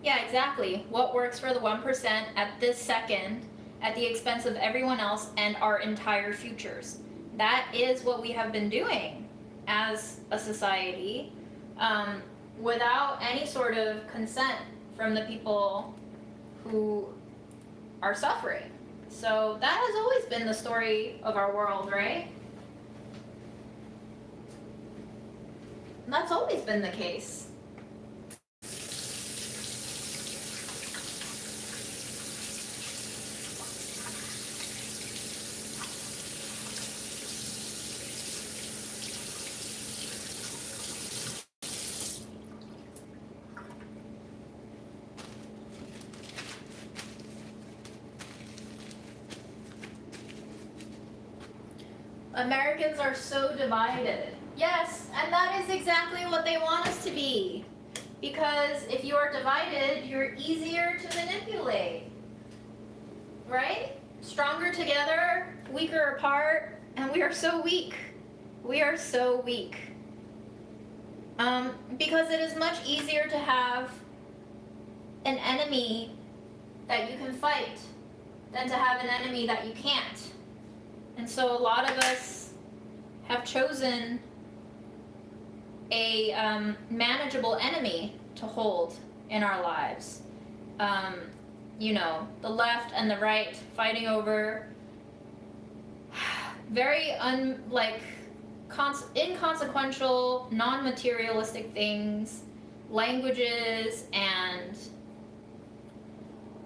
Yeah, exactly. What works for the 1% at this second at the expense of everyone else and our entire futures. That is what we have been doing as a society, without any sort of consent from the people who are suffering. So that has always been the story of our world, right? That's always been the case. Americans are so divided. Yes, and that is exactly what they want us to be. Because if you are divided, you're easier to manipulate. Right? Stronger together, weaker apart, and we are so weak. We are so weak. Because it is much easier to have an enemy that you can fight than to have an enemy that you can't. And so a lot of us have chosen a manageable enemy to hold in our lives. You know, the left and the right fighting over very inconsequential, non-materialistic things, languages and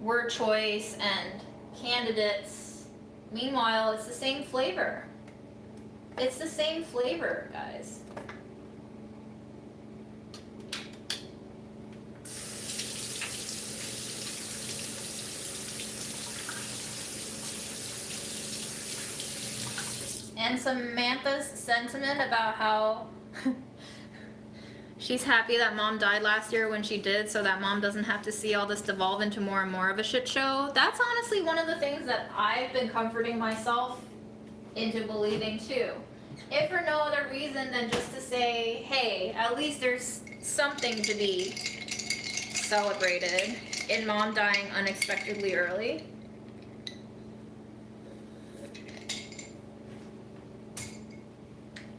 word choice and candidates. Meanwhile, it's the same flavor. It's the same flavor, guys. And Samantha's sentiment about how she's happy that mom died last year when she did, so that mom doesn't have to see all this devolve into more and more of a shit show. That's honestly one of the things that I've been comforting myself into believing too. If for no other reason than just to say, hey, at least there's something to be celebrated in mom dying unexpectedly early.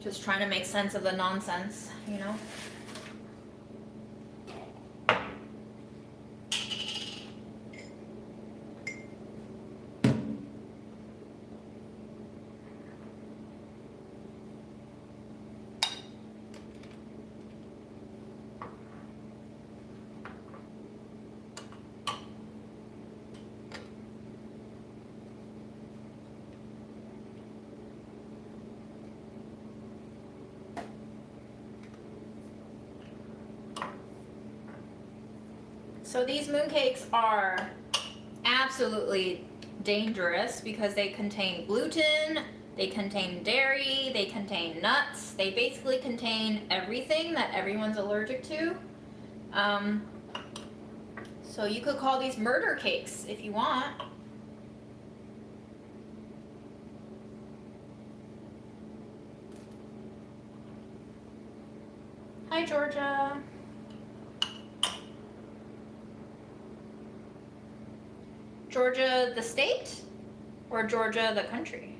Just trying to make sense of the nonsense, you know? So these mooncakes are absolutely dangerous because they contain gluten, they contain dairy, they contain nuts, they basically contain everything that everyone's allergic to. So you could call these murder cakes if you want. Hi, Georgia. Georgia the state or Georgia the country?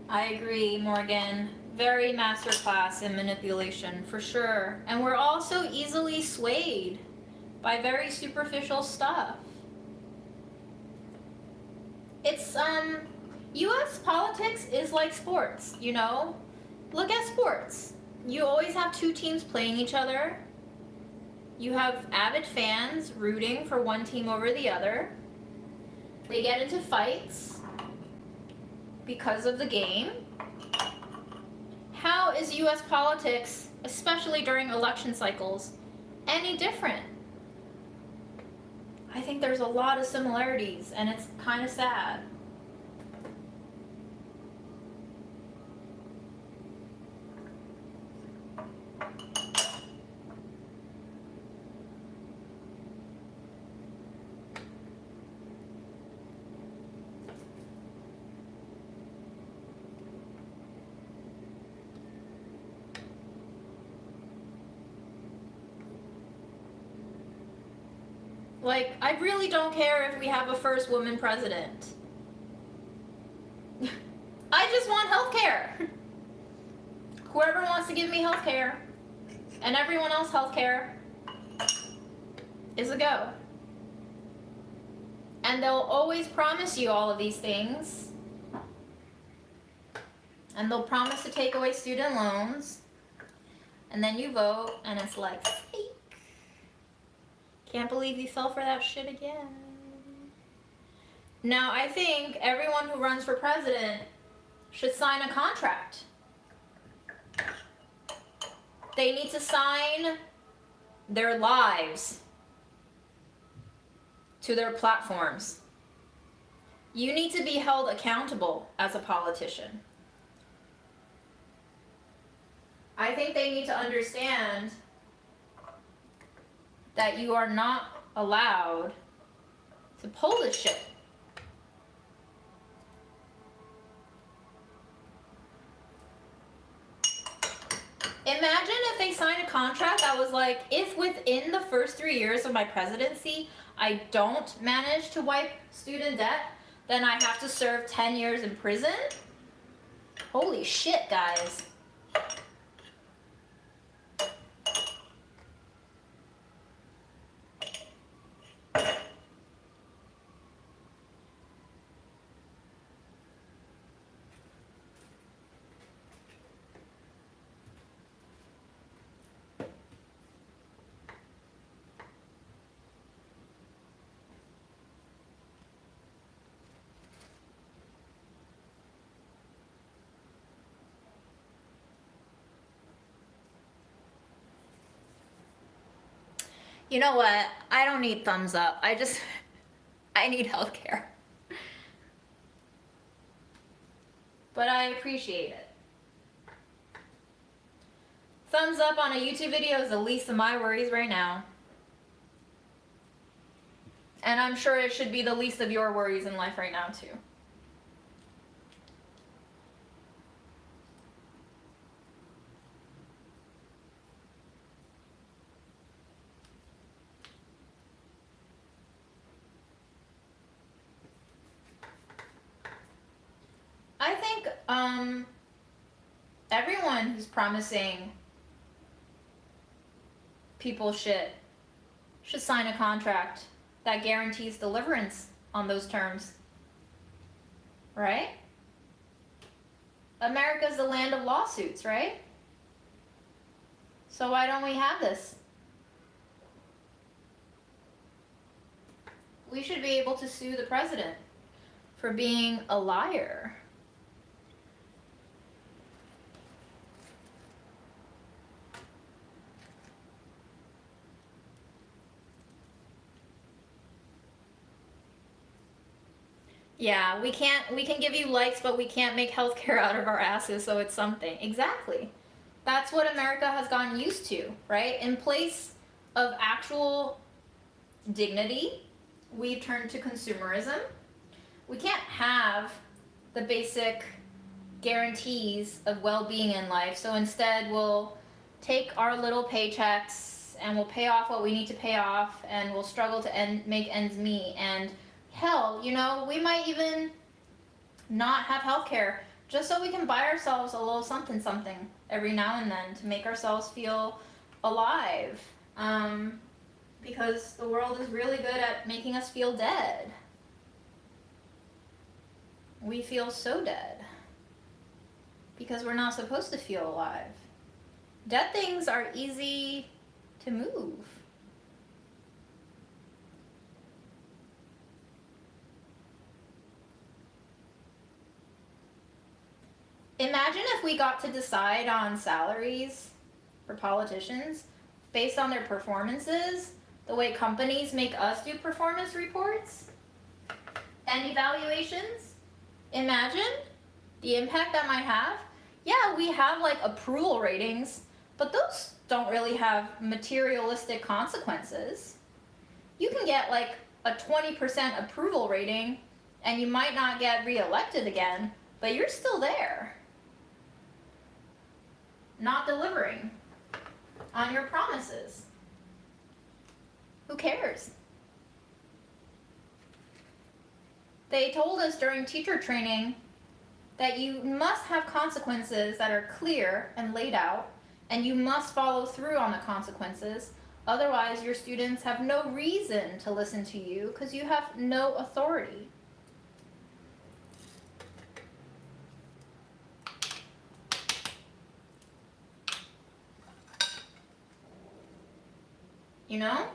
I agree, Morgan. Very masterclass in manipulation, for sure. And we're also easily swayed by very superficial stuff. It's, US politics is like sports, you know? Look at sports. You always have two teams playing each other. You have avid fans rooting for one team over the other. They get into fights because of the game. How is US politics, especially during election cycles, any different? I think there's a lot of similarities, and it's kind of sad. Like, I really don't care if we have a first woman president. I just want healthcare. Whoever wants to give me healthcare and everyone else healthcare is a go. And they'll always promise you all of these things. And they'll promise to take away student loans. And then you vote and it's like, fake. Can't believe you fell for that shit again. Now, I think everyone who runs for president should sign a contract. They need to sign their lives to their platforms. You need to be held accountable as a politician. I think they need to understand that you are not allowed to pull this shit. Imagine if they signed a contract that was like, if within the first 3 years of my presidency, I don't manage to wipe student debt, then I have to serve 10 years in prison? Holy shit, guys. You know what? I don't need thumbs up. I need healthcare. But I appreciate it. Thumbs up on a YouTube video is the least of my worries right now. And I'm sure it should be the least of your worries in life right now, too. I think everyone who's promising people shit should sign a contract that guarantees deliverance on those terms. Right? America's the land of lawsuits, right? So why don't we have this? We should be able to sue the president for being a liar. Yeah, we can give you likes, but we can't make healthcare out of our asses, so it's something. Exactly. That's what America has gotten used to, right? In place of actual dignity, we've turned to consumerism. We can't have the basic guarantees of well-being in life, so instead we'll take our little paychecks and we'll pay off what we need to pay off, and we'll struggle to make ends meet. And hell, you know, we might even not have healthcare just so we can buy ourselves a little something something every now and then to make ourselves feel alive. Because the world is really good at making us feel dead. We feel so dead because we're not supposed to feel alive. Dead things are easy to move. Imagine if we got to decide on salaries for politicians based on their performances, the way companies make us do performance reports and evaluations. Imagine the impact that might have. Yeah, we have like approval ratings, but those don't really have materialistic consequences. You can get like a 20% approval rating and you might not get reelected again, but you're still there. Not delivering on your promises. Who cares? They told us during teacher training that you must have consequences that are clear and laid out, and you must follow through on the consequences. Otherwise, your students have no reason to listen to you because you have no authority. You know?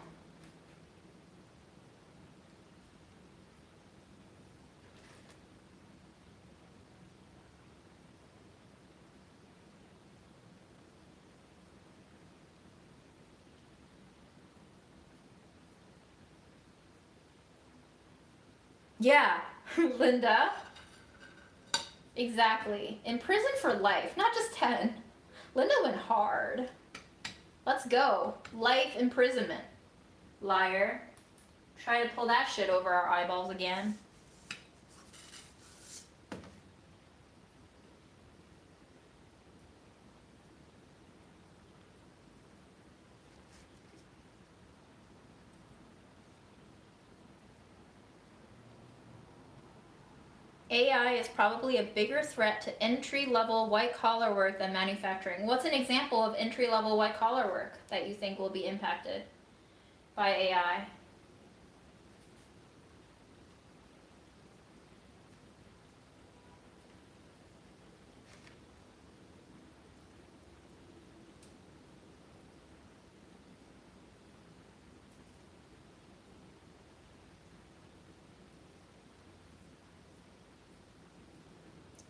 Yeah, Linda. Exactly. In prison for life, not just 10. Linda went hard. Let's go. Life imprisonment. Liar. Try to pull that shit over our eyeballs again. AI is probably a bigger threat to entry-level white-collar work than manufacturing. What's an example of entry-level white-collar work that you think will be impacted by AI?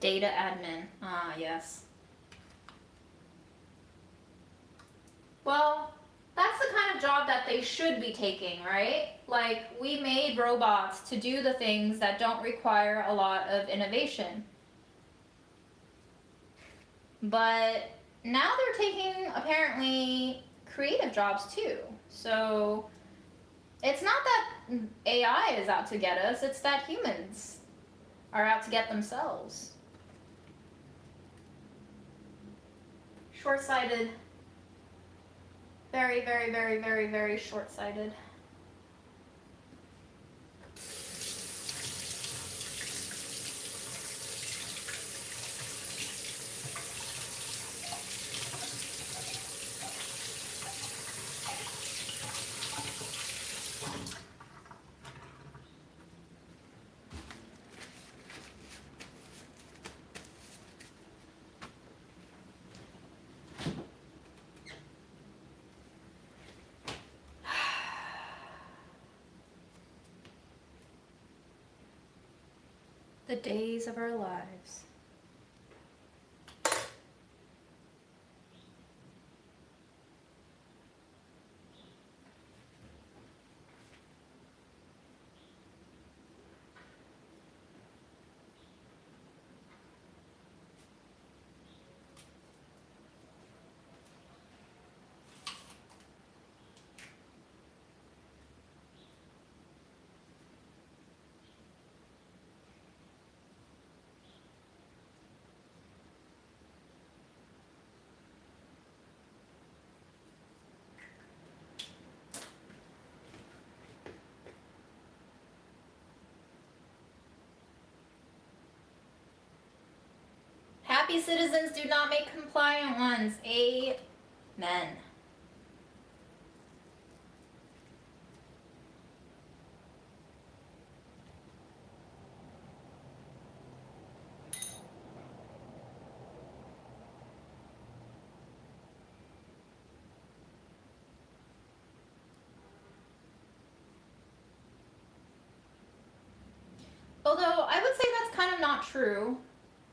Data admin. Ah, yes. Well, that's the kind of job that they should be taking, right? Like, we made robots to do the things that don't require a lot of innovation. But now they're taking, apparently, creative jobs too. So It's not that AI is out to get us, it's that humans are out to get themselves. Short-sighted. Very, very, very, very, very short-sighted. The days of our lives. Happy citizens do not make compliant ones. Amen. Although I would say that's kind of not true.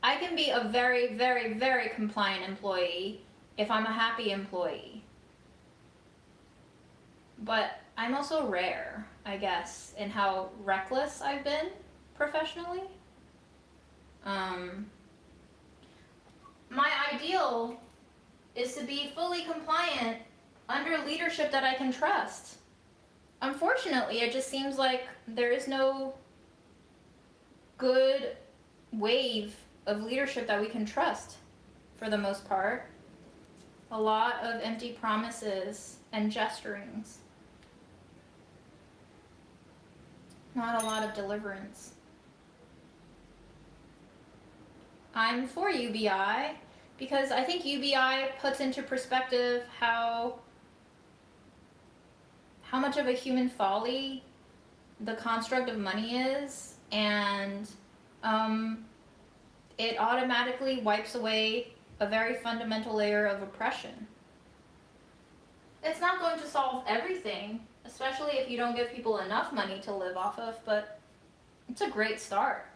I can be a very, very, very compliant employee if I'm a happy employee. But I'm also rare, I guess, in how reckless I've been professionally. My ideal is to be fully compliant under leadership that I can trust. Unfortunately, it just seems like there is no good wave of leadership that we can trust for the most part. A lot of empty promises and gesturings. Not a lot of deliverance. I'm for UBI because I think UBI puts into perspective how much of a human folly the construct of money is, and it automatically wipes away a very fundamental layer of oppression. It's not going to solve everything, especially if you don't give people enough money to live off of, but it's a great start.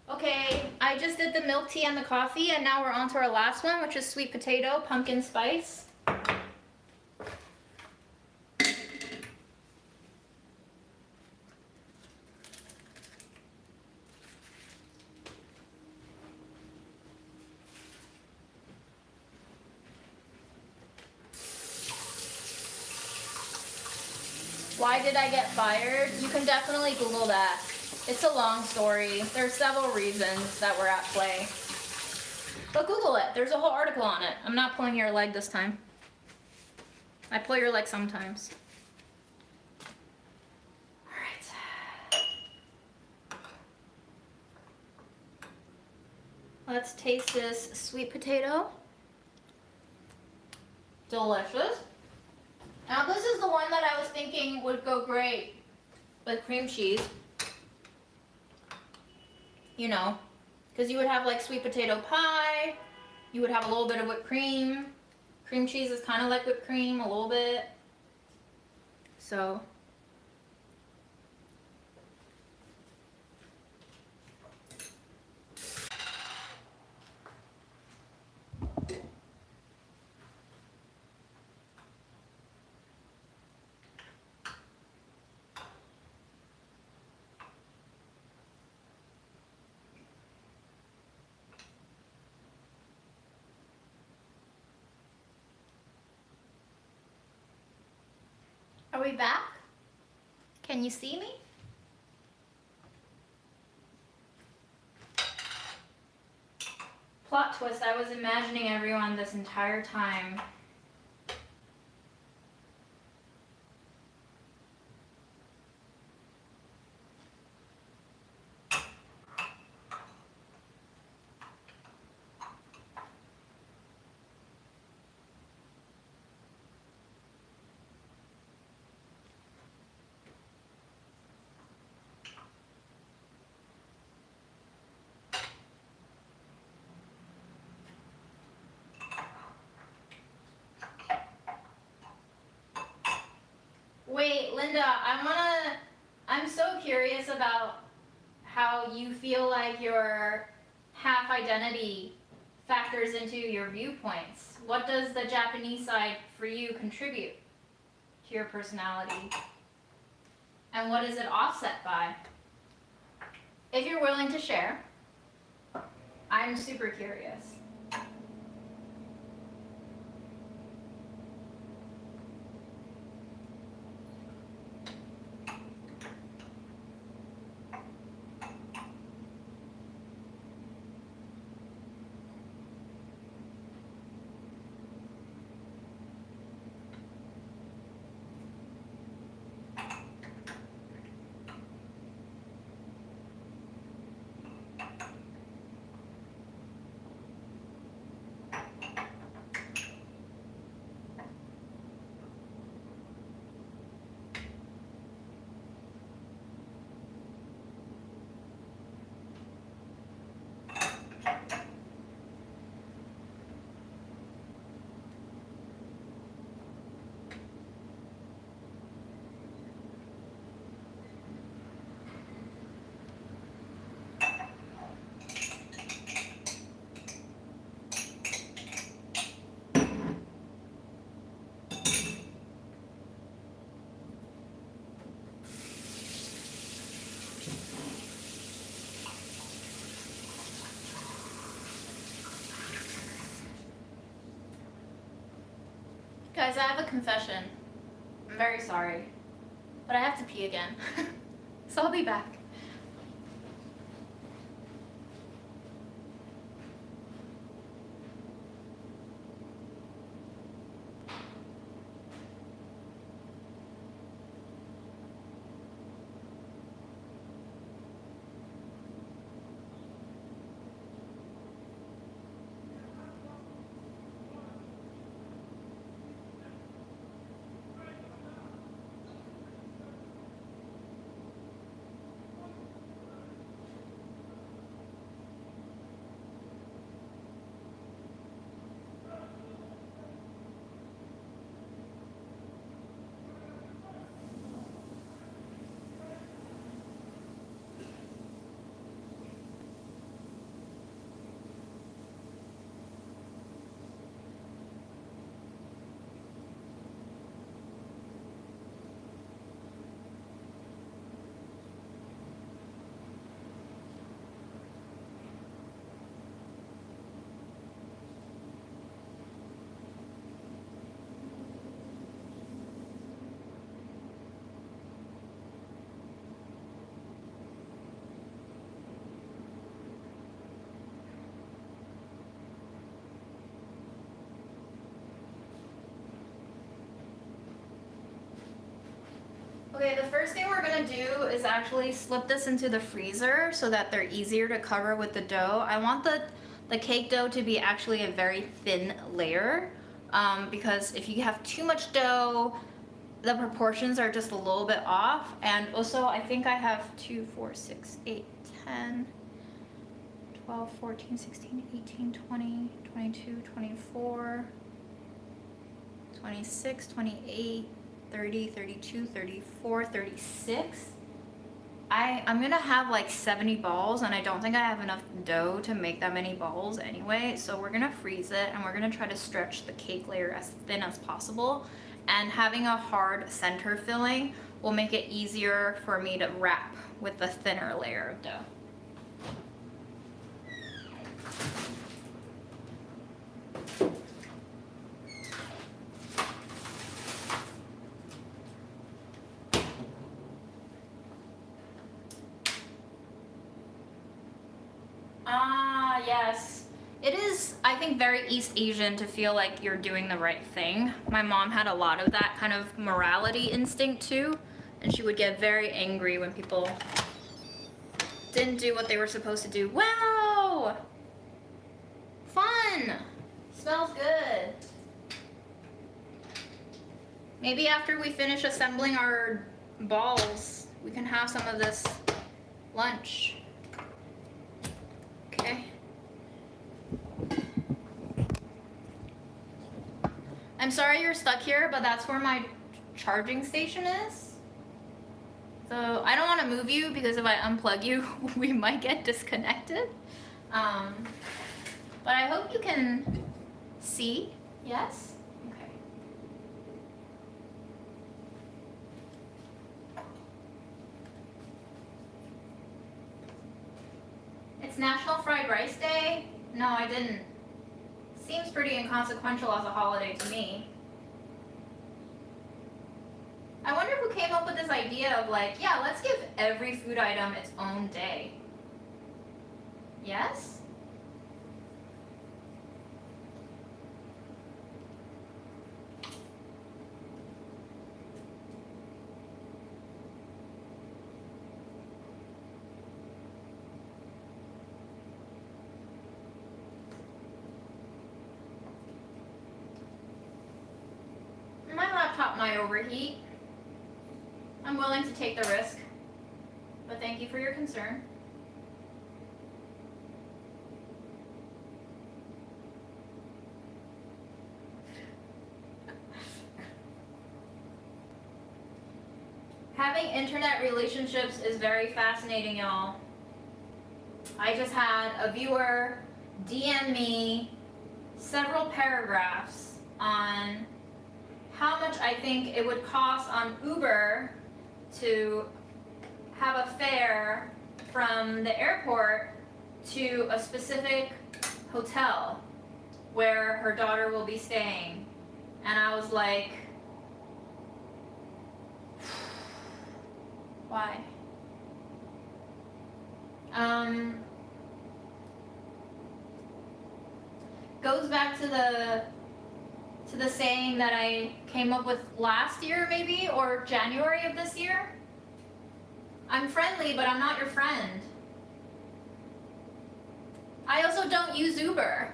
Okay, I just did the milk tea and the coffee, and now we're on to our last one, which is sweet potato, pumpkin spice. Why did I get fired? You can definitely Google that. It's a long story. There are several reasons that were at play. But Google it. There's a whole article on it. I'm not pulling your leg this time. I pull your leg sometimes. Alright. Let's taste this sweet potato. Delicious. Now this is the one that I was thinking would go great with cream cheese. You know, because you would have like sweet potato pie, you would have a little bit of whipped cream. Cream cheese is kind of like whipped cream, a little bit. So, we back? Can you see me? Plot twist, I was imagining everyone this entire time. Wait, Linda, I'm so curious about how you feel like your half identity factors into your viewpoints. What does the Japanese side for you contribute to your personality? And what is it offset by? If you're willing to share, I'm super curious. Guys, I have a confession. I'm very sorry, but I have to pee again. So I'll be back. Okay, the first thing we're gonna do is actually slip this into the freezer so that they're easier to cover with the dough. I want the cake dough to be actually a very thin layer because if you have too much dough, the proportions are just a little bit off. And also I think I have 2, 4, 6, 8, 10, 12, 14, 16, 18, 20, 22, 24, 26, 28, 30, 32, 34, 36. I'm gonna have like 70 balls and I don't think I have enough dough to make that many balls anyway, so we're gonna freeze it and we're gonna try to stretch the cake layer as thin as possible, and having a hard center filling will make it easier for me to wrap with the thinner layer of dough. Ah, yes. It is, I think, very East Asian to feel like you're doing the right thing. My mom had a lot of that kind of morality instinct too, and she would get very angry when people didn't do what they were supposed to do. Wow! Fun! Smells good. Maybe after we finish assembling our balls, we can have some of this lunch. Okay. I'm sorry you're stuck here, but that's where my charging station is. So I don't want to move you because if I unplug you, we might get disconnected. But I hope you can see. Yes? Okay. It's National Fried Rice Day? No, I didn't. Seems pretty inconsequential as a holiday to me. I wonder who came up with this idea of like, yeah, let's give every food item its own day. Yes? My laptop might overheat. I'm willing to take the risk, but thank you for your concern. Having internet relationships is very fascinating, y'all. I just had a viewer DM me several paragraphs on how much I think it would cost on Uber to have a fare from the airport to a specific hotel where her daughter will be staying. And I was like, why? Goes back to the saying that I came up with last year maybe, or January of this year. I'm friendly, but I'm not your friend. I also don't use Uber.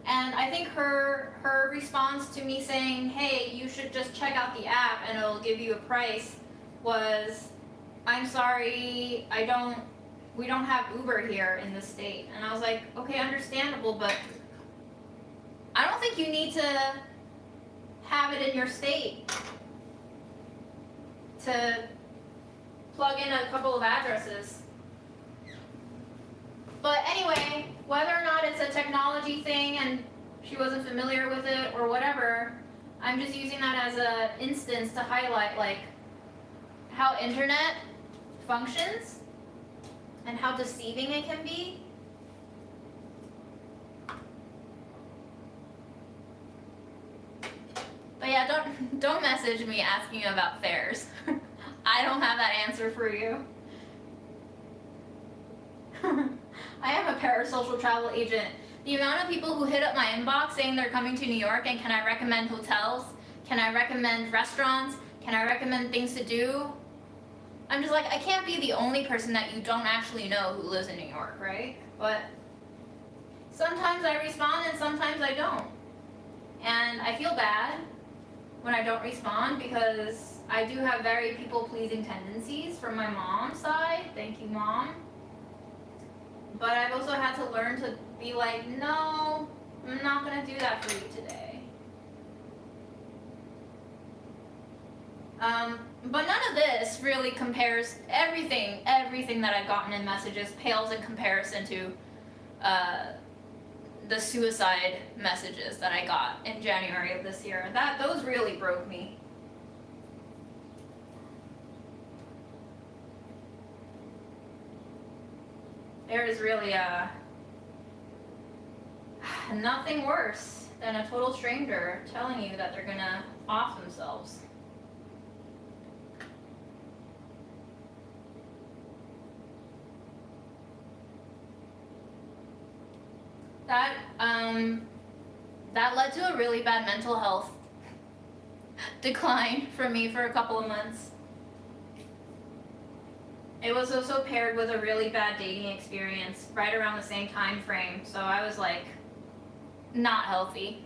And I think her response to me saying, hey, you should just check out the app and it'll give you a price was, I'm sorry, we don't have Uber here in this state. And I was like, okay, understandable, but I don't think you need to have it in your state to plug in a couple of addresses. But anyway, whether or not it's a technology thing and she wasn't familiar with it or whatever, I'm just using that as an instance to highlight like how internet functions and how deceiving it can be. But yeah, don't message me asking about fares. I don't have that answer for you. I am a parasocial travel agent. The amount of people who hit up my inbox saying they're coming to New York and can I recommend hotels? Can I recommend restaurants? Can I recommend things to do? I'm just like, I can't be the only person that you don't actually know who lives in New York, right? But sometimes I respond and sometimes I don't. And I feel bad when I don't respond because I do have very people-pleasing tendencies from my mom's side. Thank you, Mom. But I've also had to learn to be like, no, I'm not gonna do that for you today. But none of this really compares, everything that I've gotten in messages pales in comparison to the suicide messages that I got in January of this year. Those really broke me. There is really nothing worse than a total stranger telling you that they're gonna off themselves. That led to a really bad mental health decline for me for a couple of months. It was also paired with a really bad dating experience right around the same time frame, so I was like, not healthy.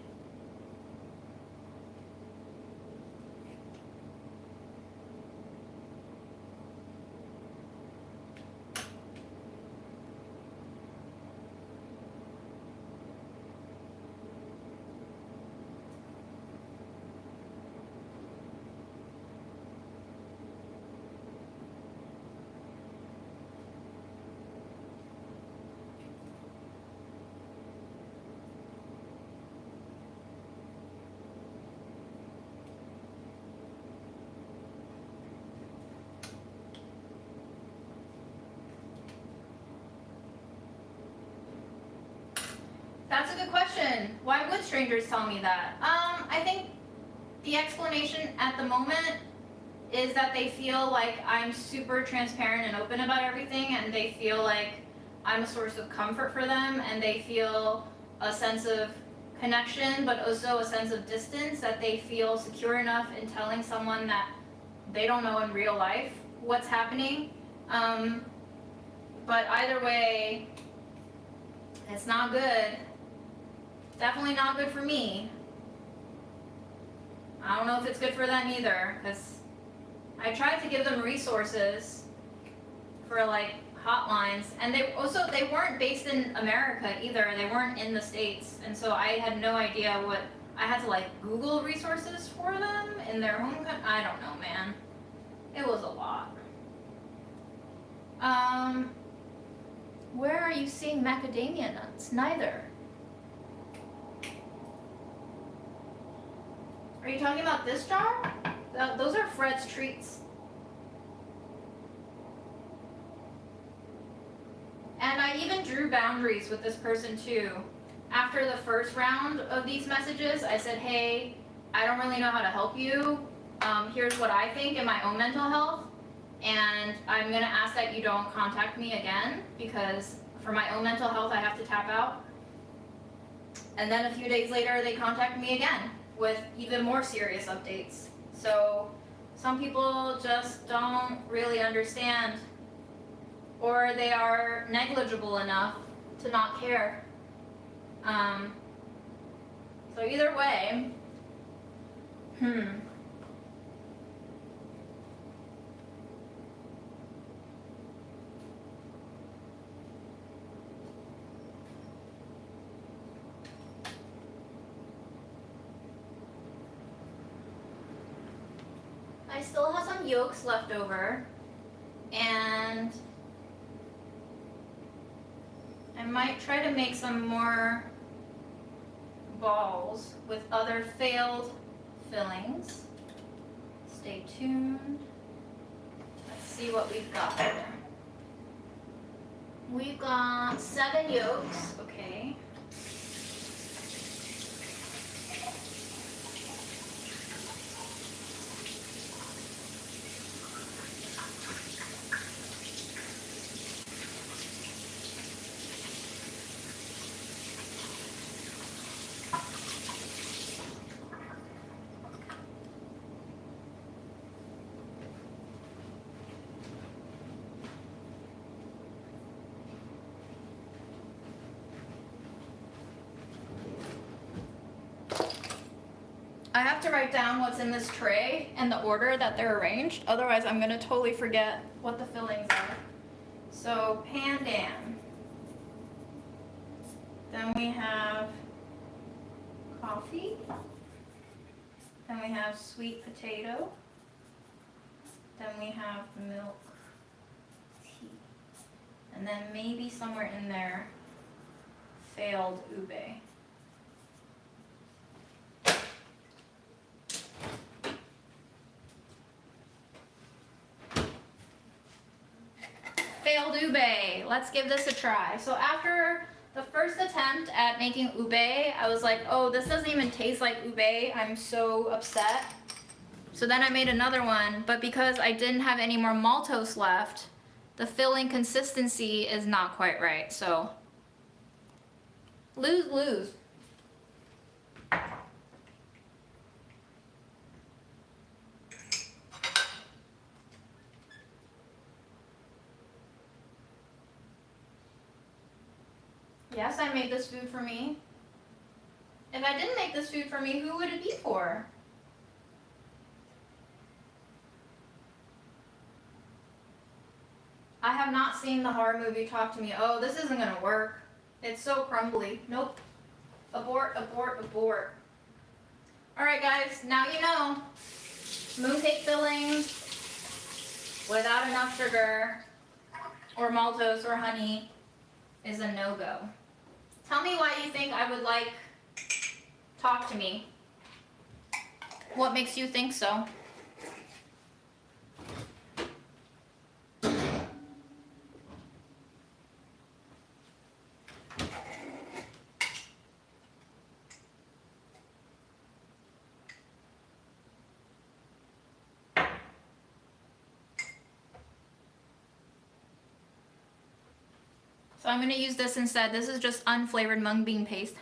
That's a good question. Why would strangers tell me that? I think the explanation at the moment is that they feel like I'm super transparent and open about everything, and they feel like I'm a source of comfort for them, and they feel a sense of connection, but also a sense of distance, that they feel secure enough in telling someone that they don't know in real life what's happening. But either way, it's not good. Definitely not good for me. I don't know if it's good for them either, because I tried to give them resources for like hotlines, and they weren't based in America either. They weren't in the States, and so I had no idea what I had to like Google resources for them in their home country. I don't know, man. It was a lot. Where are you seeing macadamia nuts? Neither. Are you talking about this jar? Those are Fred's treats. And I even drew boundaries with this person too. After the first round of these messages, I said, hey, I don't really know how to help you. Here's what I think in my own mental health. And I'm gonna ask that you don't contact me again, because for my own mental health, I have to tap out. And then a few days later, they contact me again with even more serious updates. So some people just don't really understand, or they are negligible enough to not care. So either way, I still have some yolks left over, and I might try to make some more balls with other failed fillings. Stay tuned. Let's see what we've got here. We've got 7 yolks, okay. I have to write down what's in this tray and the order that they're arranged, otherwise I'm gonna totally forget what the fillings are. So pandan. Then we have coffee. Then we have sweet potato. Then we have milk tea. And then maybe somewhere in there, failed ube. Failed ube. Let's give this a try. So after the first attempt at making ube, I was like, oh, this doesn't even taste like ube. I'm so upset. So then I made another one, but because I didn't have any more maltose left, the filling consistency is not quite right. So Lose. Yes, I made this food for me. If I didn't make this food for me, who would it be for? I have not seen the horror movie Talk to Me. Oh, this isn't gonna work. It's so crumbly. Nope. Abort. Alright guys, now you know. Mooncake fillings without enough sugar or maltose or honey is a no-go. Tell me why you think I would like Talk to Me. What makes you think so? So I'm going to use this instead. This is just unflavored mung bean paste.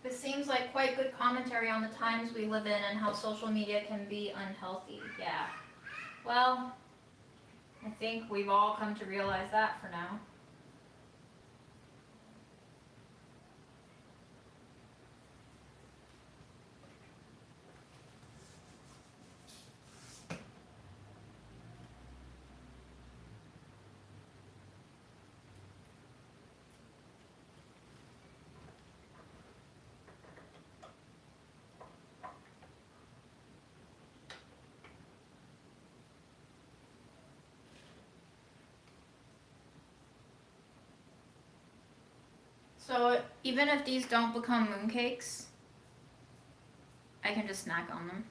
This seems like quite good commentary on the times we live in and how social media can be unhealthy. Yeah. Well, I think we've all come to realize that for now. So even if these don't become mooncakes, I can just snack on them.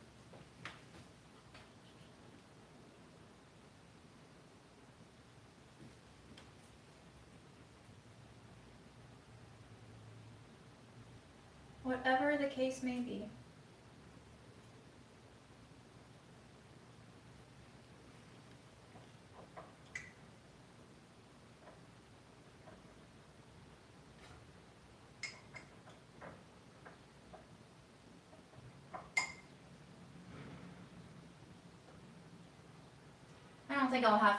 Whatever the case may be. I don't think I'll have